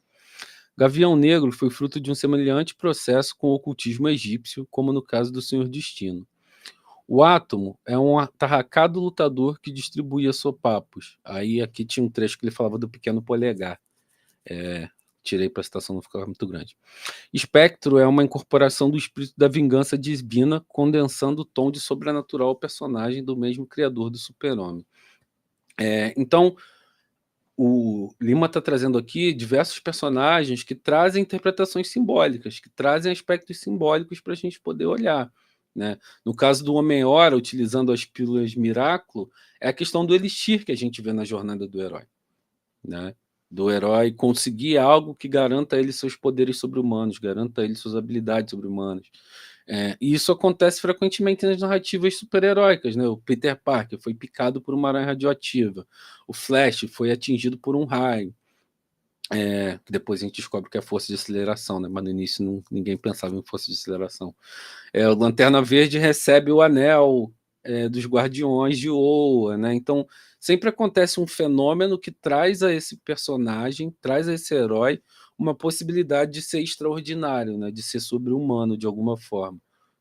Gavião Negro foi fruto de um semelhante processo com o ocultismo egípcio, como no caso do Senhor Destino. O Átomo é um atarracado lutador que distribuía sopapos. Aí aqui tinha um trecho que ele falava do pequeno polegar. Tirei para a citação não ficar muito grande. Espectro é uma incorporação do espírito da vingança de Sbina, condensando o tom de sobrenatural ao personagem do mesmo criador do Super-Homem. Então, o Lima está trazendo aqui diversos personagens que trazem interpretações simbólicas, que trazem aspectos simbólicos para a gente poder olhar, né? No caso do Homem-Hora, utilizando as pílulas Miraculo, é a questão do elixir que a gente vê na jornada do herói, né? Do herói conseguir algo que garanta a ele seus poderes sobre-humanos, garanta a ele suas habilidades sobre-humanas. E isso acontece frequentemente nas narrativas super-heróicas, né? O Peter Parker foi picado por uma aranha radioativa. O Flash foi atingido por um raio. Que depois a gente descobre que é força de aceleração, né? Mas no início ninguém pensava em força de aceleração. O Lanterna Verde recebe o anel dos Guardiões de Oa, né? Então sempre acontece um fenômeno que traz a esse personagem, traz a esse herói uma possibilidade de ser extraordinário, né? De ser sobre-humano de alguma forma.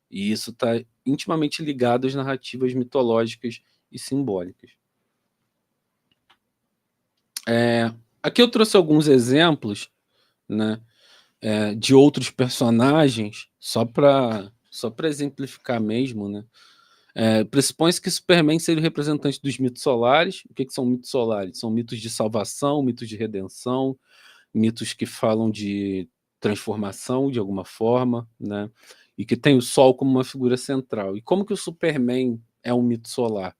E isso está intimamente ligado às narrativas mitológicas e simbólicas. Aqui eu trouxe alguns exemplos, né, de outros personagens, só para exemplificar mesmo, né? Pressupõe-se que Superman seria o representante dos mitos solares. O que são mitos solares? São mitos de salvação, mitos de redenção, mitos que falam de transformação de alguma forma, né? E que tem o Sol como uma figura central. E como que o Superman é um mito solar?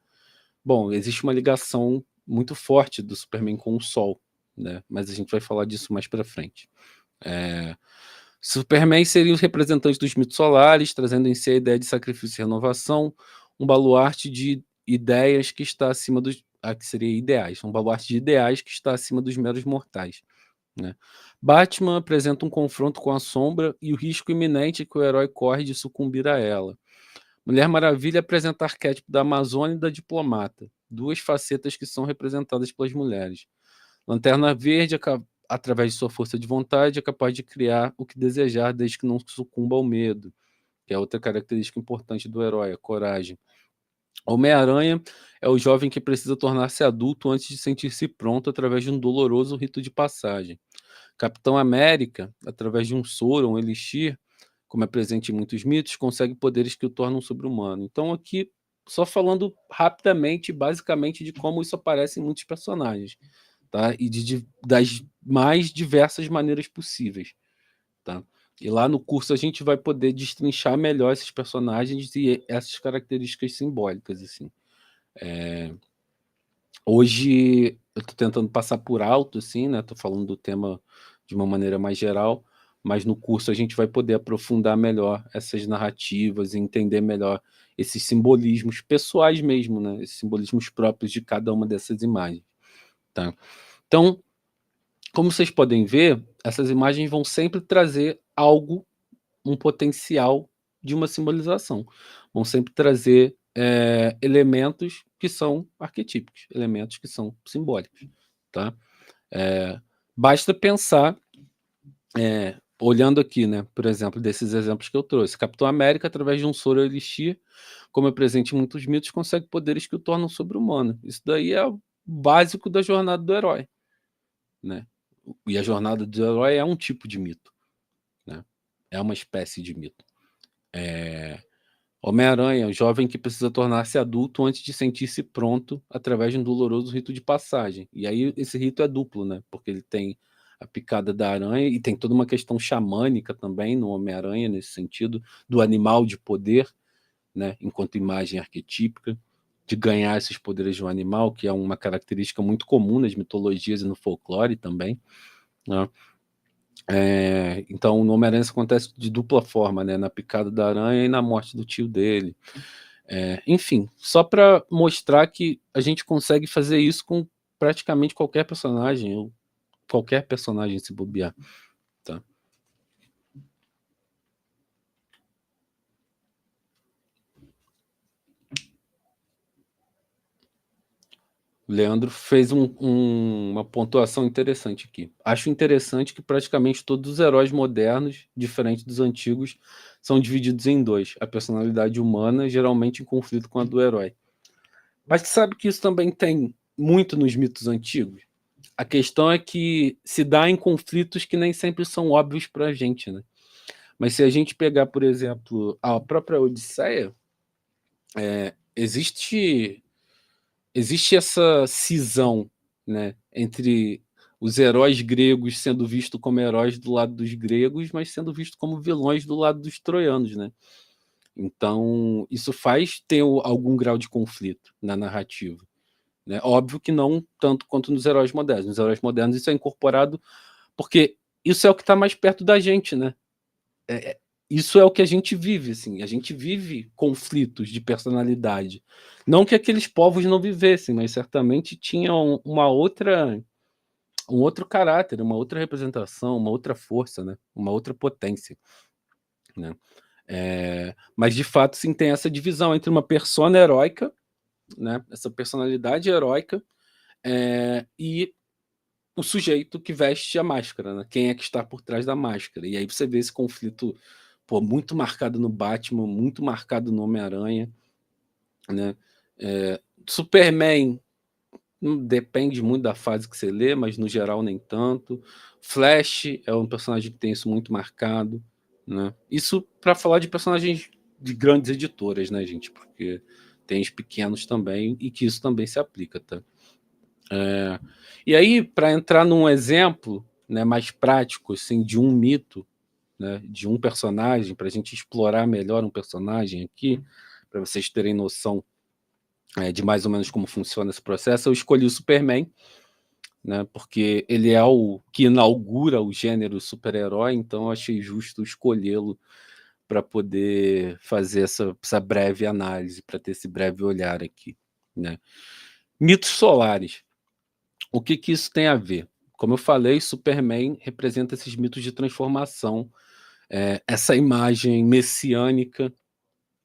Bom, existe uma ligação muito forte do Superman com o Sol, né? Mas a gente vai falar disso mais para frente. Superman seria o representante dos mitos solares, trazendo em si a ideia de sacrifício e renovação, um baluarte de ideias que está acima dos... que seria ideais, um baluarte de ideais que está acima dos meros mortais, né? Batman apresenta um confronto com a sombra e o risco iminente que o herói corre de sucumbir a ela. Mulher Maravilha apresenta o arquétipo da Amazônia e da diplomata, duas facetas que são representadas pelas mulheres. Lanterna Verde, através de sua força de vontade, é capaz de criar o que desejar desde que não sucumba ao medo, que é outra característica importante do herói, a coragem. Homem-Aranha é o jovem que precisa tornar-se adulto antes de sentir-se pronto através de um doloroso rito de passagem. Capitão América, através de um soro, um elixir, como é presente em muitos mitos, consegue poderes que o tornam sobre-humano. Então aqui, só falando rapidamente, basicamente, de como isso aparece em muitos personagens, tá? E das mais diversas maneiras possíveis, tá? E lá no curso a gente vai poder destrinchar melhor esses personagens e essas características simbólicas, assim. Hoje eu estou tentando passar por alto, assim, né? Estou falando do tema de uma maneira mais geral, mas no curso a gente vai poder aprofundar melhor essas narrativas e entender melhor esses simbolismos pessoais mesmo, né? Esses simbolismos próprios de cada uma dessas imagens, tá? Então, como vocês podem ver, essas imagens vão sempre trazer algo, um potencial de uma simbolização. Vão sempre trazer elementos que são arquetípicos, elementos que são simbólicos, tá? Basta pensar, olhando aqui, né, por exemplo, desses exemplos que eu trouxe. Capitão América, através de um soro elixir, como é presente em muitos mitos, consegue poderes que o tornam sobre-humano. Isso daí é o básico da jornada do herói, né? E a jornada do herói é um tipo de mito, né? É uma espécie de mito. Homem-Aranha, o jovem que precisa tornar-se adulto antes de sentir-se pronto através de um doloroso rito de passagem. E aí esse rito é duplo, né? Porque ele tem a picada da aranha e tem toda uma questão xamânica também no Homem-Aranha, nesse sentido, do animal de poder, né? Enquanto imagem arquetípica, de ganhar esses poderes de um animal, que é uma característica muito comum nas mitologias e no folclore também, né? Então, no Homem-Aranha isso acontece de dupla forma, né? Na picada da aranha e na morte do tio dele. Enfim, só para mostrar que a gente consegue fazer isso com praticamente qualquer personagem, ou qualquer personagem se bobear, tá? O Leandro fez uma pontuação interessante aqui. Acho interessante que praticamente todos os heróis modernos, diferente dos antigos, são divididos em dois. A personalidade humana, geralmente em conflito com a do herói. Mas você sabe que isso também tem muito nos mitos antigos? A questão é que se dá em conflitos que nem sempre são óbvios para a gente, né? Mas se a gente pegar, por exemplo, a própria Odisseia, existe essa cisão, né, entre os heróis gregos sendo vistos como heróis do lado dos gregos, mas sendo vistos como vilões do lado dos troianos, né? Então, isso faz ter algum grau de conflito na narrativa, né? Óbvio que não tanto quanto nos heróis modernos. Nos heróis modernos isso é incorporado porque isso é o que está mais perto da gente, né? Isso é o que a gente vive, assim. A gente vive conflitos de personalidade. Não que aqueles povos não vivessem, mas certamente tinham um outro caráter, uma outra representação, uma outra força, né? Uma outra potência, né? Mas de fato sim tem essa divisão entre uma persona heróica, né? Essa personalidade heróica, e o sujeito que veste a máscara, né? Quem é que está por trás da máscara? E aí você vê esse conflito, pô, muito marcado no Batman, muito marcado no Homem-Aranha, né? Superman depende muito da fase que você lê, mas no geral nem tanto. Flash é um personagem que tem isso muito marcado, né? Isso para falar de personagens de grandes editoras, né, gente? Porque tem os pequenos também, e que isso também se aplica, tá? E aí, para entrar num exemplo, né, mais prático, assim, de um mito, né, de um personagem, para a gente explorar melhor um personagem aqui, para vocês terem noção de mais ou menos como funciona esse processo, eu escolhi o Superman, né, porque ele é o que inaugura o gênero super-herói, então eu achei justo escolhê-lo para poder fazer essa breve análise, para ter esse breve olhar aqui, né? Mitos solares. O que isso tem a ver? Como eu falei, Superman representa esses mitos de transformação, essa imagem messiânica,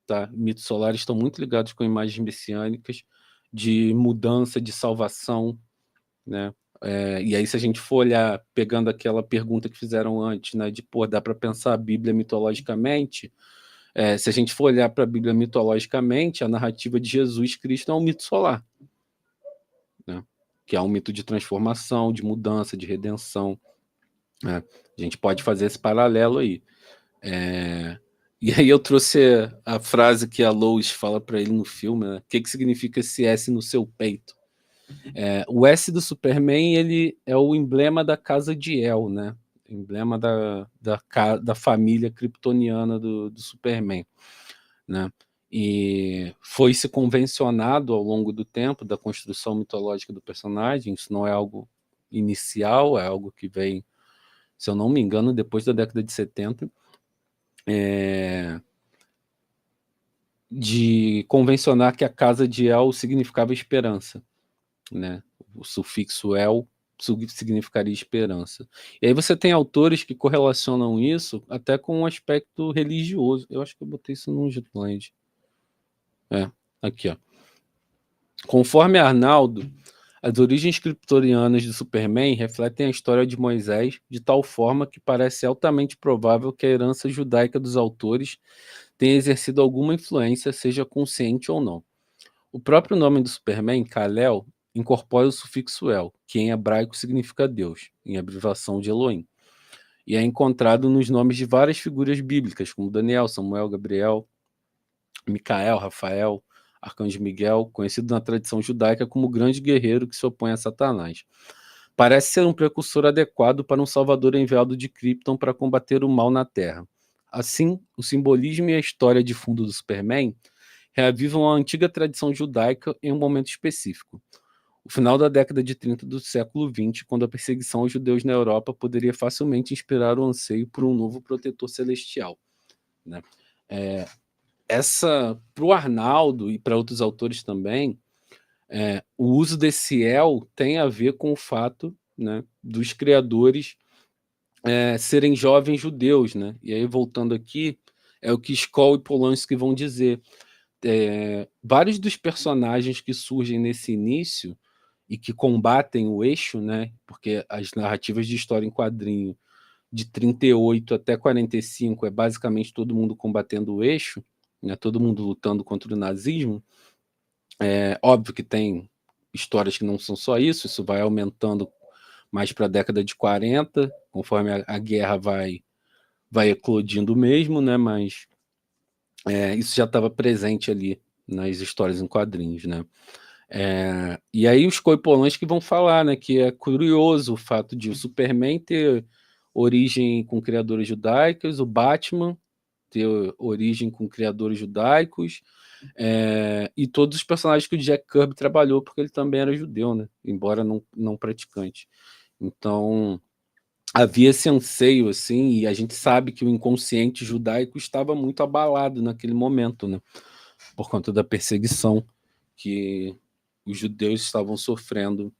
tá? Mitos solares estão muito ligados com imagens messiânicas de mudança, de salvação, né? E aí, se a gente for olhar, pegando aquela pergunta que fizeram antes, né, de pô, dá para pensar a Bíblia mitologicamente, se a gente for olhar para a Bíblia mitologicamente, a narrativa de Jesus Cristo é um mito solar, né? Que é um mito de transformação, de mudança, de redenção, né? A gente pode fazer esse paralelo aí. E aí eu trouxe a frase que a Lois fala para ele no filme, né? O que significa esse S no seu peito? O S do Superman, ele é o emblema da casa de El, né? Emblema da família kryptoniana do Superman, né? E foi se convencionado ao longo do tempo da construção mitológica do personagem. Isso não é algo inicial, é algo que vem, se eu não me engano, depois da década de 70, de convencionar que a casa de El significava esperança, né? O sufixo El significaria esperança. E aí você tem autores que correlacionam isso até com um aspecto religioso. Eu acho que eu botei isso no Jutland. Aqui, ó. Conforme Arnaldo, as origens criptorianas do Superman refletem a história de Moisés de tal forma que parece altamente provável que a herança judaica dos autores tenha exercido alguma influência, seja consciente ou não. O próprio nome do Superman, Kal-El, incorpora o sufixo El, que em hebraico significa Deus, em abreviação de Elohim, e é encontrado nos nomes de várias figuras bíblicas, como Daniel, Samuel, Gabriel, Micael, Rafael, Arcanjo Miguel, conhecido na tradição judaica como o grande guerreiro que se opõe a Satanás. Parece ser um precursor adequado para um salvador enviado de Krypton para combater o mal na Terra. Assim, o simbolismo e a história de fundo do Superman reavivam a antiga tradição judaica em um momento específico. O final da década de 30 do século XX, quando a perseguição aos judeus na Europa poderia facilmente inspirar o anseio por um novo protetor celestial, né? Para o Arnaldo e para outros autores também, o uso desse El tem a ver com o fato, né, dos criadores serem jovens judeus, né? E aí, voltando aqui, é o que Skoll e Polanski vão dizer. Vários dos personagens que surgem nesse início e que combatem o eixo, né? Porque as narrativas de história em quadrinho de 38 até 45 é basicamente todo mundo combatendo o eixo, né? Todo mundo lutando contra o nazismo. Óbvio que tem histórias que não são só isso vai aumentando mais para a década de 40, conforme a guerra vai eclodindo mesmo, né? Mas isso já estava presente ali nas histórias em quadrinhos, né? E aí os coipolões que vão falar, né? Que é curioso o fato de o Superman ter origem com criadores judaicos, o Batman ter origem com criadores judaicos, e todos os personagens que o Jack Kirby trabalhou, porque ele também era judeu, né? Embora não praticante. Então, havia esse anseio, assim, e a gente sabe que o inconsciente judaico estava muito abalado naquele momento, né? Por conta da perseguição que os judeus estavam sofrendo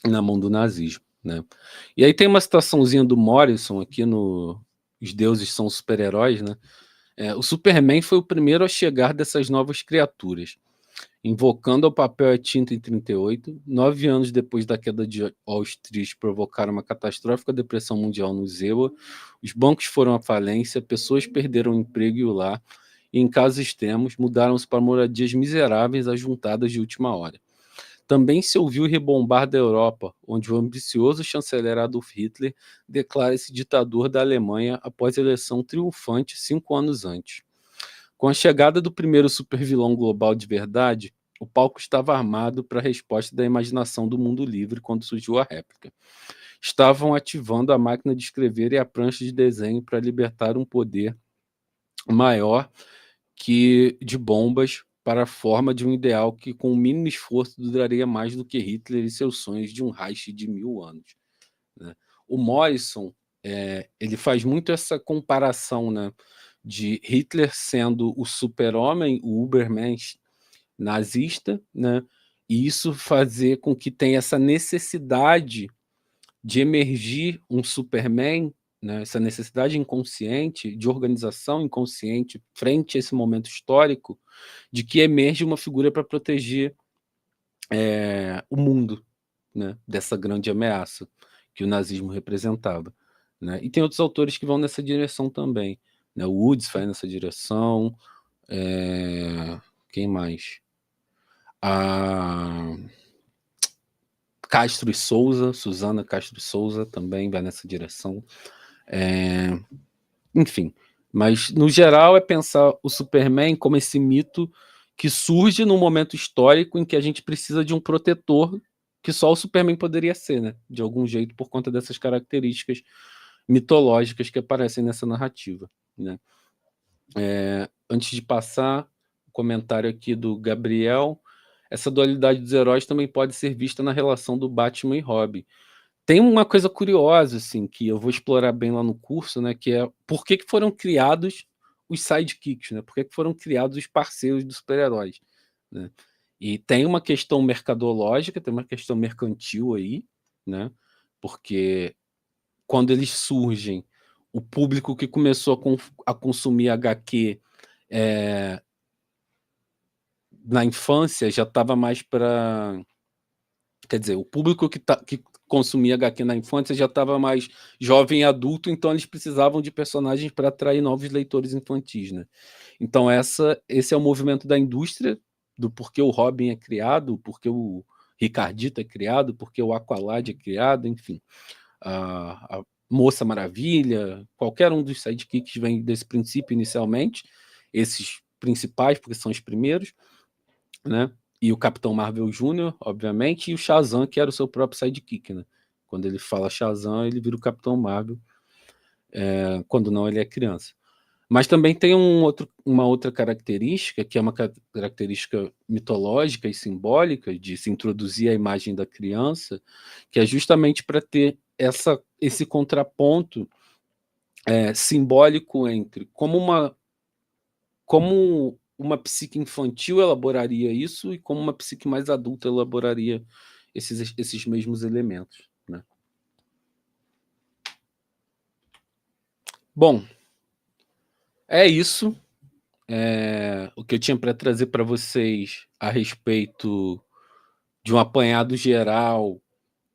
na mão do nazismo, né? E aí tem uma citaçãozinha do Morrison aqui no Os Deuses São Super-Heróis, né? O Superman foi o primeiro a chegar dessas novas criaturas, invocando ao papel a tinta em 38, 9 anos depois da queda de Wall Street provocaram uma catastrófica depressão mundial no ZEWA, os bancos foram à falência, pessoas perderam o emprego e o lar, e em casos extremos mudaram-se para moradias miseráveis ajuntadas de última hora. Também se ouviu rebombar da Europa, onde o ambicioso chanceler Adolf Hitler declara-se ditador da Alemanha após a eleição triunfante 5 anos antes. Com a chegada do primeiro supervilão global de verdade, o palco estava armado para a resposta da imaginação do mundo livre quando surgiu a réplica. Estavam ativando a máquina de escrever e a prancha de desenho para libertar um poder maior que de bombas para a forma de um ideal que, com o mínimo esforço, duraria mais do que Hitler e seus sonhos de um Reich de 1000 anos. Né? O Morrison ele faz muito essa comparação, né, de Hitler sendo o super-homem, o Ubermensch nazista, né, e isso fazer com que tenha essa necessidade de emergir um Superman, né, essa necessidade inconsciente, de organização inconsciente frente a esse momento histórico, de que emerge uma figura para proteger o mundo, né, dessa grande ameaça que o nazismo representava. Né? E tem outros autores que vão nessa direção também. Né? O Woods vai nessa direção. Quem mais? A Castro e Souza, Susana Castro e Souza também vai nessa direção. Enfim, mas no geral é pensar o Superman como esse mito que surge num momento histórico em que a gente precisa de um protetor que só o Superman poderia ser, né? De algum jeito, por conta dessas características mitológicas que aparecem nessa narrativa, né? Antes de passar, o comentário aqui do Gabriel, essa dualidade dos heróis também pode ser vista na relação do Batman e Robin. Tem uma coisa curiosa, assim, que eu vou explorar bem lá no curso, né? Que é por que foram criados os sidekicks, né? Por que foram criados os parceiros dos super-heróis, né? E tem uma questão mercadológica, tem uma questão mercantil aí, né? Porque quando eles surgem, o público que começou a consumir HQ na infância já estava mais para... Quer dizer, o público que consumia HQ na infância já estava mais jovem e adulto, então eles precisavam de personagens para atrair novos leitores infantis, né? Então esse é o movimento da indústria, do porquê o Robin é criado, porquê o Ricardito é criado, porquê o Aqualad é criado, enfim. A Moça Maravilha, qualquer um dos sidekicks vem desse princípio inicialmente, esses principais, porque são os primeiros, né? E o Capitão Marvel Jr., obviamente, e o Shazam, que era o seu próprio sidekick, né? Quando ele fala Shazam, ele vira o Capitão Marvel, quando não, ele é criança. Mas também tem uma outra característica, que é uma característica mitológica e simbólica, de se introduzir a imagem da criança, que é justamente para ter esse contraponto simbólico entre como uma psique infantil elaboraria isso e como uma psique mais adulta elaboraria esses mesmos elementos. Né? Bom, é isso. O que eu tinha para trazer para vocês a respeito de um apanhado geral,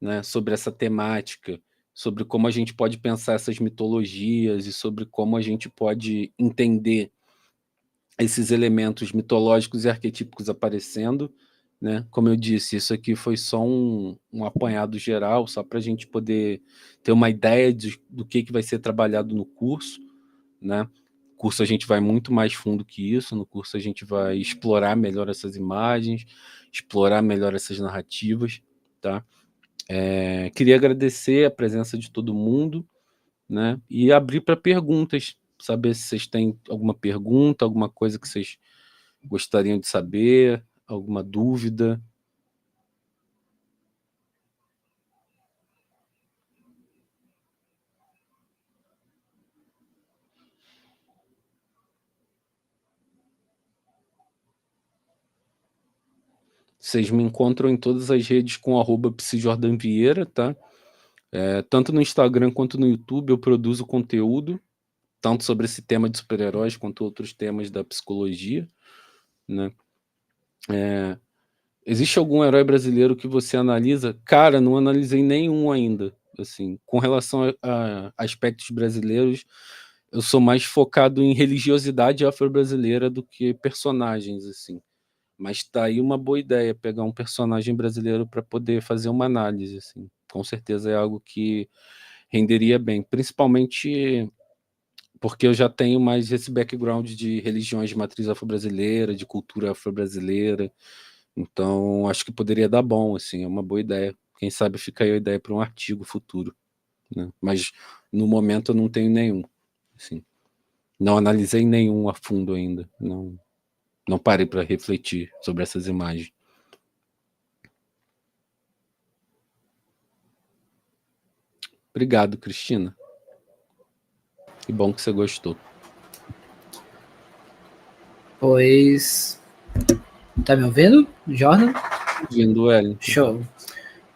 né, sobre essa temática, sobre como a gente pode pensar essas mitologias e sobre como a gente pode entender esses elementos mitológicos e arquetípicos aparecendo, né? Como eu disse, isso aqui foi só um apanhado geral, só para a gente poder ter uma ideia do que vai ser trabalhado no curso, né? No curso a gente vai muito mais fundo que isso, no curso a gente vai explorar melhor essas imagens, explorar melhor essas narrativas, tá? Queria agradecer a presença de todo mundo, né? E abrir para perguntas, saber se vocês têm alguma pergunta, alguma coisa que vocês gostariam de saber, alguma dúvida. Vocês me encontram em todas as redes com @psijordanvieira, tá? Tanto no Instagram quanto no YouTube eu produzo conteúdo, tanto sobre esse tema de super-heróis quanto outros temas da psicologia, né? Existe algum herói brasileiro que você analisa? Cara, não analisei nenhum ainda. Assim, com relação a aspectos brasileiros, eu sou mais focado em religiosidade afro-brasileira do que personagens, assim. Mas tá aí uma boa ideia, pegar um personagem brasileiro para poder fazer uma análise, assim. Com certeza é algo que renderia bem, principalmente porque eu já tenho mais esse background de religiões de matriz afro-brasileira, de cultura afro-brasileira, então acho que poderia dar bom, assim, é uma boa ideia. Quem sabe fica aí a ideia para um artigo futuro, né? Mas no momento eu não tenho nenhum, assim. Não analisei nenhum a fundo ainda, não parei para refletir sobre essas imagens. Obrigado, Cristina. Que bom que você gostou. Pois... Tá me ouvindo, Jordan? Ouvindo, Wellington. Show.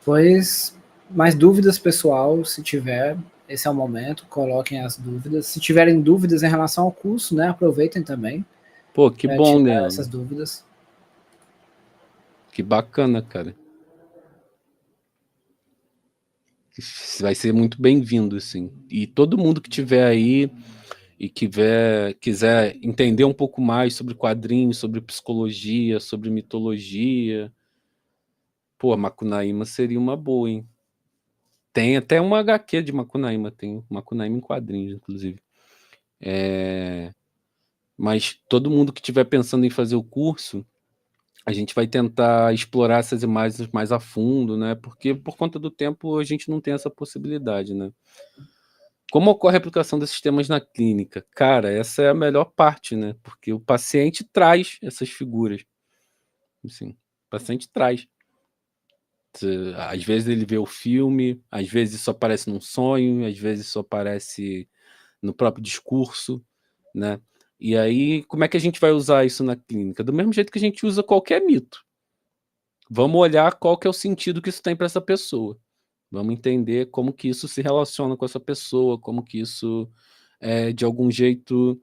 Pois, mais dúvidas, pessoal, se tiver, esse é o momento, coloquem as dúvidas. Se tiverem dúvidas em relação ao curso, né, aproveitem também. Pô, que bom, né? Essas dúvidas. Que bacana, cara. Vai ser muito bem-vindo, assim. E todo mundo que tiver aí e quiser entender um pouco mais sobre quadrinhos, sobre psicologia, sobre mitologia, pô, Macunaíma seria uma boa, hein? Tem até uma HQ de Macunaíma, tem Macunaíma em quadrinhos, inclusive. Mas todo mundo que estiver pensando em fazer o curso, a gente vai tentar explorar essas imagens mais a fundo, né? Porque por conta do tempo a gente não tem essa possibilidade, né? Como ocorre a aplicação desses temas na clínica? Cara, essa é a melhor parte, né? Porque o paciente traz essas figuras. Assim, o paciente traz. Às vezes ele vê o filme, às vezes só aparece num sonho, às vezes só aparece no próprio discurso, né? E aí, como é que a gente vai usar isso na clínica? Do mesmo jeito que a gente usa qualquer mito. Vamos olhar qual que é o sentido que isso tem para essa pessoa. Vamos entender como que isso se relaciona com essa pessoa, como que isso, de algum jeito,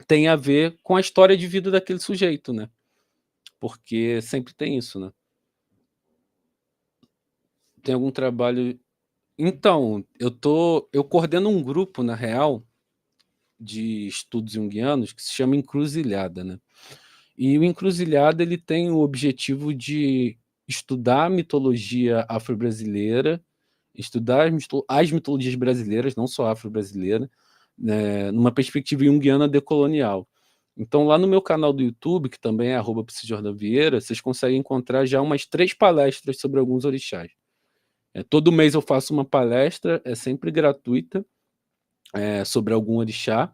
tem a ver com a história de vida daquele sujeito, né? Porque sempre tem isso, né? Tem algum trabalho. Então, eu coordeno um grupo, na real, de estudos junguianos que se chama Encruzilhada, né? E o Encruzilhada ele tem o objetivo de estudar a mitologia afro-brasileira, estudar as mitologias brasileiras, não só afro-brasileira, né, numa perspectiva junguiana decolonial. Então, lá no meu canal do YouTube, que também é @PsyJordanVieira, vocês conseguem encontrar já umas 3 palestras sobre alguns orixás. Todo mês eu faço uma palestra, é sempre gratuita, sobre algum orixá,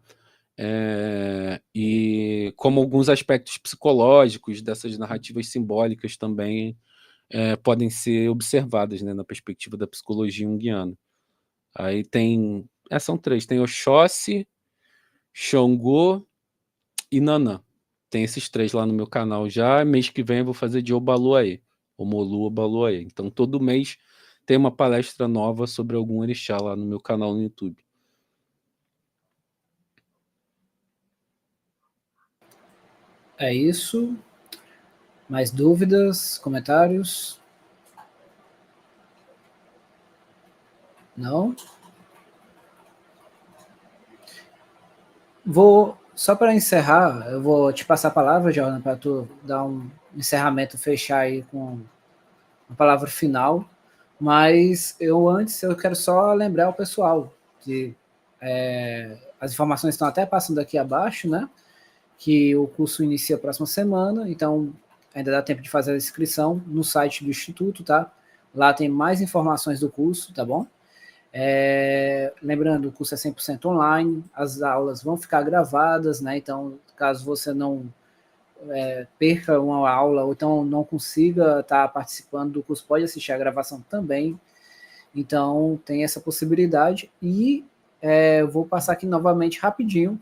e como alguns aspectos psicológicos dessas narrativas simbólicas também podem ser observadas, né, na perspectiva da psicologia junguiana. Aí tem. São 3, tem Oxóssi, Xangô e Nanã. Tem esses 3 lá no meu canal já. Mês que vem eu vou fazer de Obaluaê, Omolu Obaluaê. Então todo mês tem uma palestra nova sobre algum orixá lá no meu canal no YouTube. É isso. Mais dúvidas, comentários? Não? Só para encerrar, eu vou te passar a palavra, Jordan, para tu dar um encerramento, fechar aí com a palavra final. Mas eu quero só lembrar o pessoal que as informações estão até passando aqui abaixo, né? Que o curso inicia a próxima semana, então ainda dá tempo de fazer a inscrição no site do Instituto, tá? Lá tem mais informações do curso, tá bom? Lembrando, o curso é 100% online, as aulas vão ficar gravadas, né? Então, caso você não perca uma aula ou então não consiga estar participando do curso, pode assistir a gravação também. Então, tem essa possibilidade. E eu vou passar aqui novamente rapidinho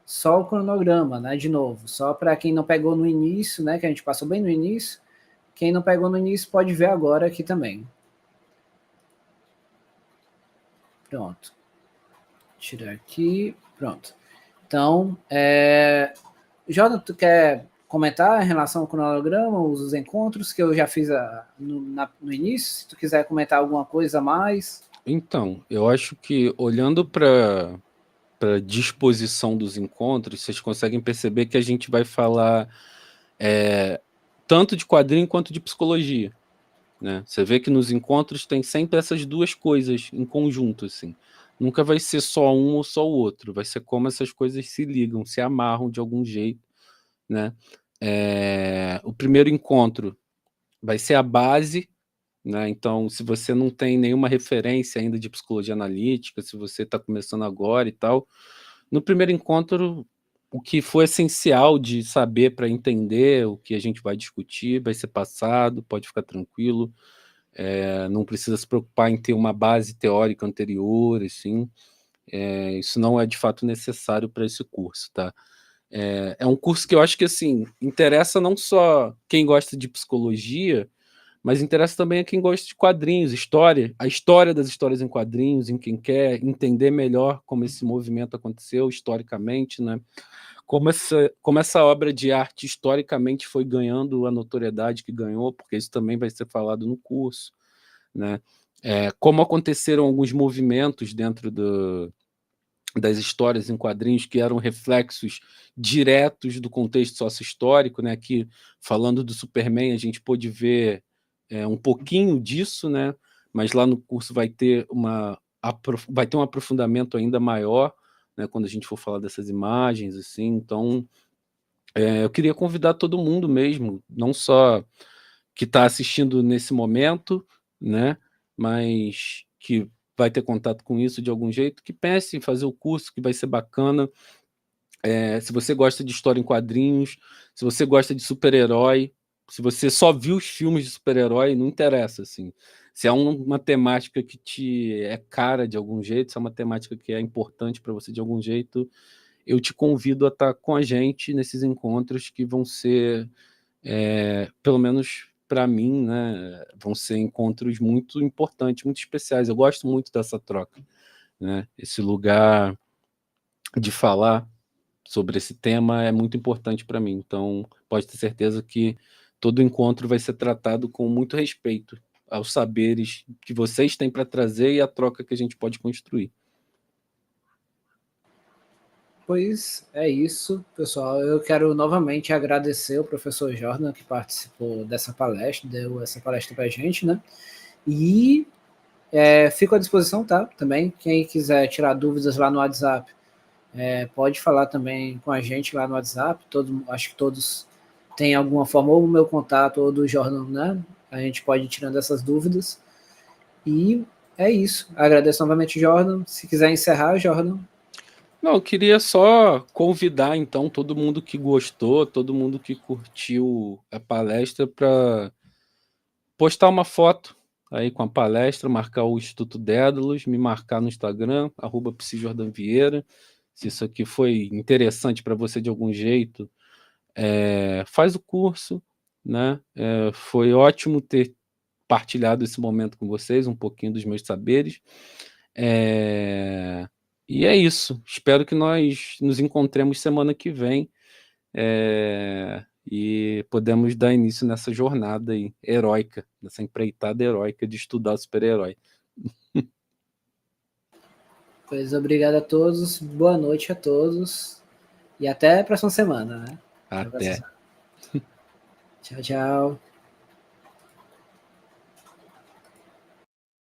só o cronograma, né? De novo, só para quem não pegou no início, né? Que a gente passou bem no início. Quem não pegou no início pode ver agora aqui também. Pronto. Tirar aqui. Pronto. Então, Jordan, tu quer comentar em relação ao cronograma, os encontros que eu já fiz no início? Se tu quiser comentar alguma coisa a mais. Então, eu acho que olhando para a disposição dos encontros, vocês conseguem perceber que a gente vai falar tanto de quadrinho quanto de psicologia, né? Você vê que nos encontros tem sempre essas duas coisas em conjunto, assim. nunca vai ser só um ou só o outro, vai ser como essas coisas se ligam, se amarram de algum jeito, né? O primeiro encontro vai ser a base, né? Então, se você não tem nenhuma referência ainda de psicologia analítica, se você está começando agora e tal, no primeiro encontro, o que for essencial de saber para entender o que a gente vai discutir vai ser passado, pode ficar tranquilo, não precisa se preocupar em ter uma base teórica anterior, assim, isso não é de fato necessário para esse curso, tá? É um curso que eu acho que, assim, interessa não só quem gosta de psicologia, mas interessa também a quem gosta de quadrinhos, história, a história das histórias em quadrinhos, em quem quer entender melhor como esse movimento aconteceu historicamente, né? Como essa obra de arte historicamente foi ganhando a notoriedade que ganhou, porque isso também vai ser falado no curso, né? Como aconteceram alguns movimentos dentro das histórias em quadrinhos que eram reflexos diretos do contexto sócio-histórico, né? Aqui, falando do Superman, a gente pôde ver um pouquinho disso, né? Mas lá no curso vai ter um aprofundamento ainda maior, né? Quando a gente for falar dessas imagens, assim. Então, eu queria convidar todo mundo mesmo, não só que está assistindo nesse momento, né? Mas que vai ter contato com isso de algum jeito, que pense em fazer o curso, que vai ser bacana. Se você gosta de história em quadrinhos, se você gosta de super-herói, se você só viu os filmes de super-herói, não interessa, assim. Se é uma temática que te é cara de algum jeito, se é uma temática que é importante para você de algum jeito, eu te convido a estar com a gente nesses encontros que vão ser, pelo menos para mim, né, vão ser encontros muito importantes, muito especiais. Eu gosto muito dessa troca, né? Esse lugar de falar sobre esse tema é muito importante para mim. Então, pode ter certeza que todo encontro vai ser tratado com muito respeito aos saberes que vocês têm para trazer e a troca que a gente pode construir. Pois é isso, pessoal. Eu quero novamente agradecer o professor Jordan que participou dessa palestra, deu essa palestra para a gente, né? E fico à disposição, tá? Também, quem quiser tirar dúvidas lá no WhatsApp, pode falar também com a gente lá no WhatsApp. Acho que todos têm alguma forma, ou o meu contato, ou do Jordan, né? A gente pode ir tirando essas dúvidas. E é isso. Agradeço novamente, Jordan. Se quiser encerrar, Jordan. Não, eu queria só convidar, então, todo mundo que gostou, todo mundo que curtiu a palestra para postar uma foto aí com a palestra, marcar o Instituto Dédalus, me marcar no Instagram, @psijordanvieira. Se isso aqui foi interessante para você de algum jeito, faz o curso, né? Foi ótimo ter partilhado esse momento com vocês, um pouquinho dos meus saberes. E é isso. Espero que nós nos encontremos semana que vem, e podemos dar início nessa jornada aí, heróica, nessa empreitada heróica de estudar super-herói. Pois obrigado a todos, boa noite a todos e até a próxima semana, né? Até. Tchau, tchau.